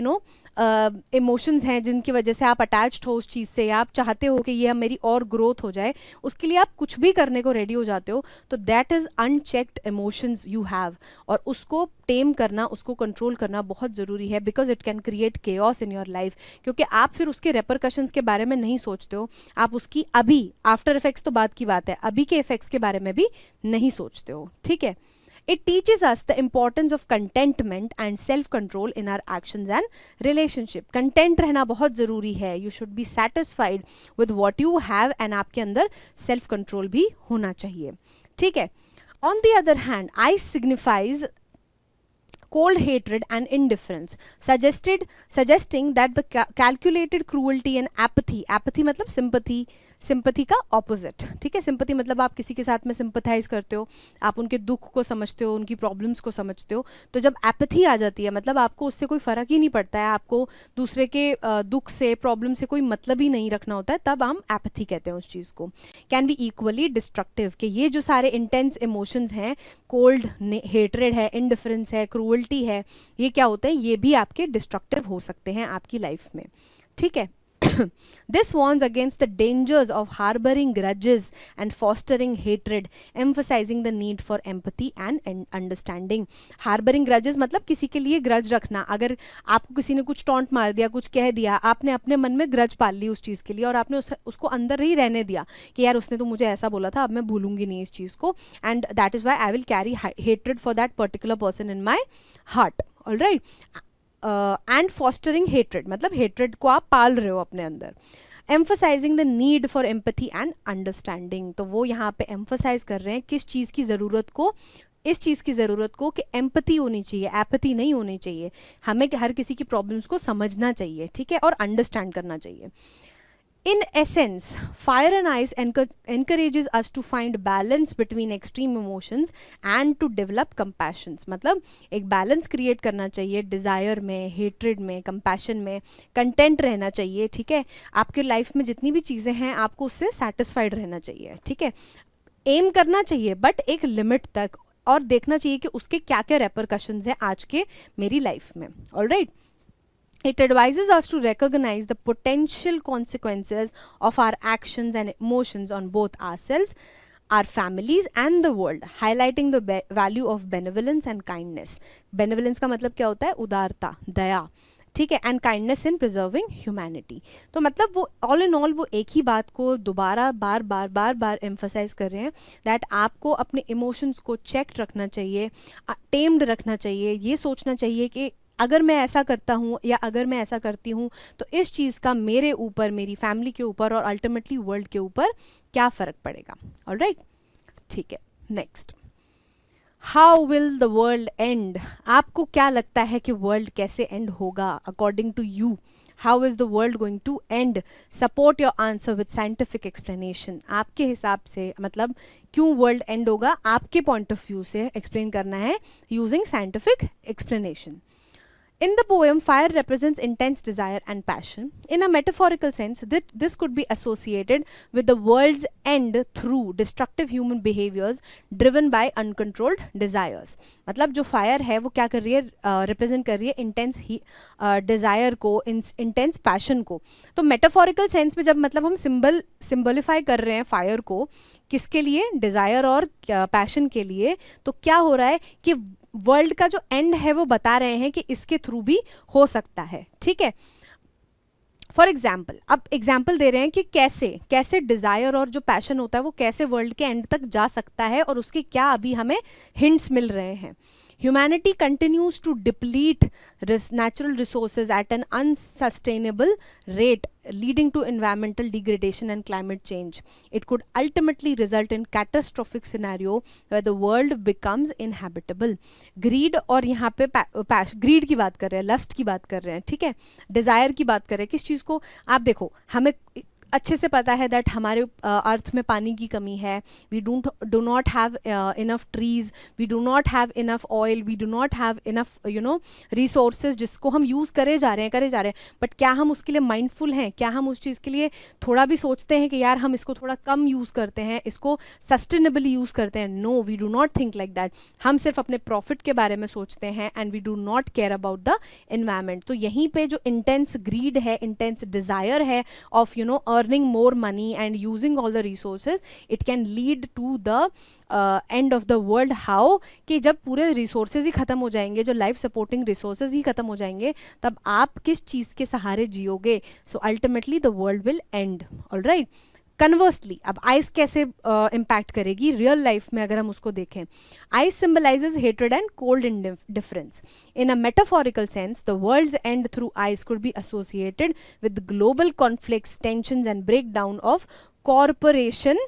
इमोशंस हैं जिनकी वजह से आप अटैच्ड हो उस चीज़ से, या आप चाहते हो कि ये मेरी और ग्रोथ हो जाए, उसके लिए आप कुछ भी करने को रेडी हो जाते हो, तो that is unchecked emotions you have. और उसको टेम करना, उसको कंट्रोल करना बहुत ज़रूरी है, because it can create chaos in your life. क्योंकि आप फिर उसके रेपरकशंस के बारे में नहीं सोचते हो, आप उसकी अभी आफ्टर इफेक्ट्स तो बात की बात है, अभी के इफेक्ट्स के बारे में भी नहीं सोचते हो. ठीक है. It teaches us the importance of contentment and self-control in our actions and relationship. Content रहना बहुत ज़रूरी है. You should be satisfied with what you have and आपके अंदर self-control भी होना चाहिए. ठीक है. On the other hand, ice signifies cold hatred and indifference, suggesting that the calculated cruelty and apathy मतलब सिंपथी का ऑपोजिट. ठीक है. सिंपथी मतलब आप किसी के साथ में सिंपथाइज करते हो, आप उनके दुख को समझते हो, उनकी प्रॉब्लम्स को समझते हो. तो जब एपथी आ जाती है मतलब आपको उससे कोई फ़र्क ही नहीं पड़ता है, आपको दूसरे के दुख से, प्रॉब्लम से कोई मतलब ही नहीं रखना होता है, तब हम एपथी कहते हैं उस चीज़ को. कैन बी इक्वली डिस्ट्रक्टिव, कि ये जो सारे इंटेंस इमोशंस हैं, कोल्ड हेट्रेड है, इंडिफरेंस है, क्रूअल्टी है, ये क्या होते हैं? ये भी आपके डिस्ट्रक्टिव हो सकते हैं आपकी लाइफ में. ठीक है. This warns against the dangers of harboring grudges and fostering hatred, emphasizing the need for empathy and understanding. Harboring grudges मतलब किसी के लिए grudge रखना. अगर आपको किसी ने कुछ टॉन्ट मार दिया, कुछ कह दिया, आपने अपने मन में grudge पाल ली उस चीज़ के लिए और आपने उसको अंदर ही रहने दिया कि यार उसने तो मुझे ऐसा बोला था, अब मैं भूलूंगी नहीं इस चीज़ को, and that is why I will carry hatred for that particular person in my heart. All right. And fostering hatred मतलब हेट्रेड को आप पाल रहे हो अपने अंदर. Emphasising the need for empathy and understanding, तो वो यहाँ पे एम्फसाइज कर रहे हैं किस चीज़ की ज़रूरत को, इस चीज़ की ज़रूरत को कि एम्पथी होनी चाहिए, एपथी नहीं होनी चाहिए. हमें हर किसी की प्रॉब्लम्स को समझना चाहिए, ठीक है, और अंडरस्टैंड करना चाहिए. In essence, Fire and Ice encourages us to find balance between extreme emotions and to develop compassion. मतलब एक बैलेंस क्रिएट करना चाहिए डिज़ायर में, हेट्रेड में, कंपैशन में, कंटेंट रहना चाहिए, ठीक है. आपके लाइफ में जितनी भी चीज़ें हैं आपको उससे सेटिस्फाइड रहना चाहिए, ठीक है. एम करना चाहिए बट एक लिमिट तक, और देखना चाहिए कि उसके क्या क्या रेपरकशंस हैं आज के मेरी लाइफ में. Alright. It advises us to recognize the potential consequences of our actions and emotions on both ourselves, our families and the world, highlighting the value of benevolence and kindness. Benevolence का मतलब क्या होता है? उदारता, दया, ठीक है, and kindness in preserving humanity. तो मतलब वो ऑल इन ऑल वो एक ही बात को दोबारा बार बार एम्फसाइज कर रहे हैं दैट आपको अपने इमोशंस को चेक रखना चाहिए, टेम्ड रखना चाहिए. ये सोचना चाहिए कि अगर मैं ऐसा करता हूँ या अगर मैं ऐसा करती हूँ तो इस चीज़ का मेरे ऊपर, मेरी फैमिली के ऊपर और अल्टीमेटली वर्ल्ड के ऊपर क्या फ़र्क पड़ेगा. ऑलराइट, ठीक है. Next, how will the world end. आपको क्या लगता है कि वर्ल्ड कैसे एंड होगा according to you? How is the world going to end? Support your answer with scientific explanation. आपके हिसाब से मतलब क्यों वर्ल्ड एंड होगा आपके पॉइंट ऑफ व्यू से एक्सप्लेन करना है using scientific explanation. In the poem, fire represents intense desire and passion. In a metaphorical sense, this could be associated with the world's end through destructive human behaviors driven by uncontrolled desires. मतलब जो fire है वो क्या कर रही है? represent कर रही है intense desire को, intense passion को. तो metaphorical sense में जब मतलब हम symbolify कर रहे हैं fire को किसके लिए? desire और passion के लिए, तो क्या हो रहा है कि वर्ल्ड का जो एंड है वो बता रहे हैं कि इसके थ्रू भी हो सकता है, ठीक है. फॉर एग्जाम्पल, अब एग्जाम्पल दे रहे हैं कि कैसे डिज़ायर और जो पैशन होता है वो कैसे वर्ल्ड के एंड तक जा सकता है और उसके क्या अभी हमें हिंट्स मिल रहे हैं. Humanity continues to deplete natural resources at an unsustainable rate, leading to environmental degradation and climate change. It could ultimately result in catastrophic scenario where the world becomes inhabitable. Greed, और यहाँ पे greed की बात कर रहे हैं, lust की बात कर रहे हैं, ठीक है, desire की बात कर रहे हैं. किस चीज़ को? आप देखो, हमें अच्छे से पता है दैट हमारे अर्थ में पानी की कमी है. We do not have enough trees, we do not have enough oil, we do not have enough resources जिसको हम यूज़ करे जा रहे हैं. बट क्या हम उसके लिए माइंडफुल हैं? क्या हम उस चीज़ के लिए थोड़ा भी सोचते हैं कि यार हम इसको थोड़ा कम यूज़ करते हैं, इसको सस्टेनेबली यूज़ करते हैं? No, we do not think like that. हम सिर्फ अपने प्रॉफिट के बारे में सोचते हैं and we do not care about the environment. तो यहीं पे जो इंटेंस ग्रीड है, इंटेंस डिज़ायर है of earning more money and using all the resources, it can lead to the end of the world. How? कि जब पूरे resources ही ख़त्म हो जाएंगे, जो life supporting resources ही ख़त्म हो जाएंगे, तब आप किस चीज़ के सहारे जियोगे? So ultimately the world will end. All right. Conversely, अब आइस कैसे इम्पैक्ट करेगी रियल लाइफ में अगर हम उसको देखें? Ice symbolizes hatred and cold indifference. In a metaphorical sense, the world's end through ice could be associated with global conflicts, tensions and break down of corporation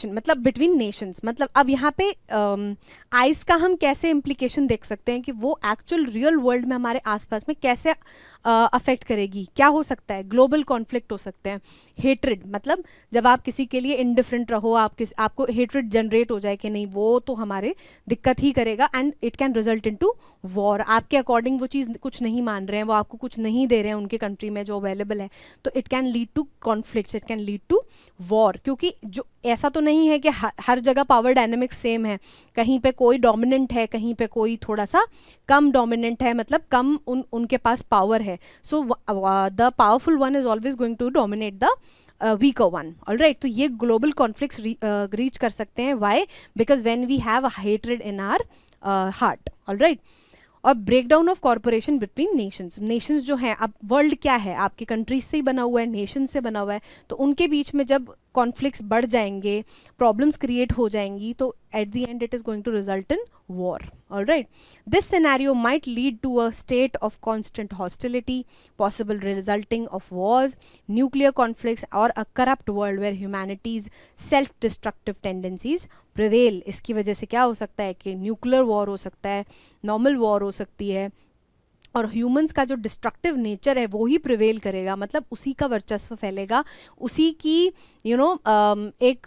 मतलब between nations. मतलब अब यहाँ पे आइस का हम कैसे इम्प्लीकेशन देख सकते हैं कि वो एक्चुअल रियल वर्ल्ड में हमारे आसपास में कैसे अफेक्ट करेगी? क्या हो सकता है? ग्लोबल कॉन्फ्लिक्ट हो सकते हैं. हेट्रेड मतलब जब आप किसी के लिए इनडिफरेंट रहो, आपको हेट्रेड जनरेट हो जाए कि नहीं, वो तो हमारे दिक्कत ही करेगा and it can result into war. आपके अकॉर्डिंग वो चीज़ कुछ नहीं मान रहे हैं, वो आपको कुछ नहीं दे रहे हैं उनके कंट्री में जो अवेलेबल है, तो it can lead to conflicts, it can lead to war. क्योंकि जो ऐसा तो नहीं है कि हर जगह पावर डायनेमिक्स सेम है, कहीं पे कोई डोमिनेंट है, कहीं पे कोई थोड़ा सा कम डोमिनेंट है, मतलब कम उनके पास पावर है. So the powerful one is always going to dominate the weaker one. Alright, तो ये ग्लोबल कॉन्फ्लिक्ट्स रीच कर सकते हैं. Why? Because when we have a hatred in our heart. Alright. और break down of corporation between nations. Nations जो हैं, अब world क्या है, आपके कंट्रीज से ही बना हुआ है, नेशन से बना हुआ है, तो उनके बीच में जब कॉन्फ्लिक्ट्स बढ़ जाएंगे, प्रॉब्लम्स क्रिएट हो जाएंगी, तो at the end it is going to result in war. All right, this scenario might lead to a state of constant hostility, possible resulting of wars, nuclear conflicts, or a corrupt world where humanity's self-destructive tendencies prevail. इसकी वजह से क्या हो सकता है कि nuclear war हो सकता है, नॉर्मल वॉर हो सकती है, और ह्यूमंस का जो डिस्ट्रक्टिव नेचर है वो ही प्रिवेल करेगा, मतलब उसी का वर्चस्व फैलेगा, उसी की एक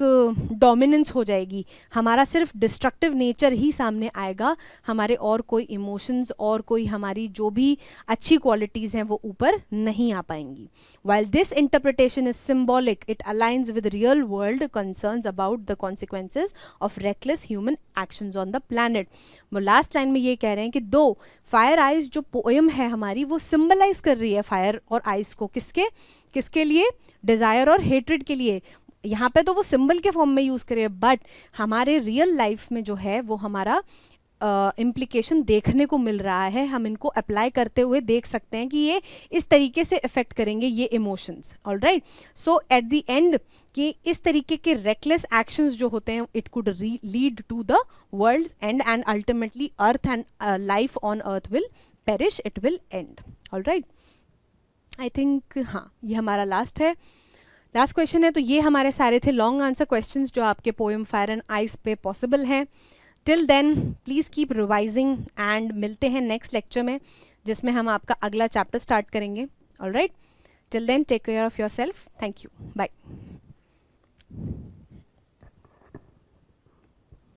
डोमिनेंस हो जाएगी. हमारा सिर्फ डिस्ट्रक्टिव नेचर ही सामने आएगा, हमारे और कोई इमोशंस और कोई हमारी जो भी अच्छी क्वालिटीज़ हैं वो ऊपर नहीं आ पाएंगी. While this interpretation is symbolic, it aligns with real world concerns about the consequences of reckless human actions on the planet. वो लास्ट लाइन में ये कह रहे हैं कि दो फायर आइज जो पोएम है हमारी, वो सिंबलाइज कर रही है फायर और आइस को. किसके लिए? डिज़ायर और हेट्रेड के लिए. यहाँ पे तो वो सिंबल के फॉर्म में यूज़ करे, बट हमारे रियल लाइफ में जो है वो हमारा इम्प्लीकेशन देखने को मिल रहा है. हम इनको अप्लाई करते हुए देख सकते हैं कि ये इस तरीके से इफेक्ट करेंगे ये emotions. Alright, so at the end कि इस तरीके के रेकलेस एक्शंस जो होते हैं, it could lead to the world's end ultimately earth and life on earth will perish, it will end. Alright, I think हाँ ये हमारा लास्ट क्वेश्चन है. तो ये हमारे सारे थे लॉन्ग आंसर क्वेश्चंस जो आपके पोएम फायर एंड आइस पे पॉसिबल हैं. Till then please keep revising and मिलते हैं नेक्स्ट लेक्चर में, जिसमें हम आपका अगला चैप्टर स्टार्ट करेंगे. Alright, till then take care of yourself. Thank you. Bye.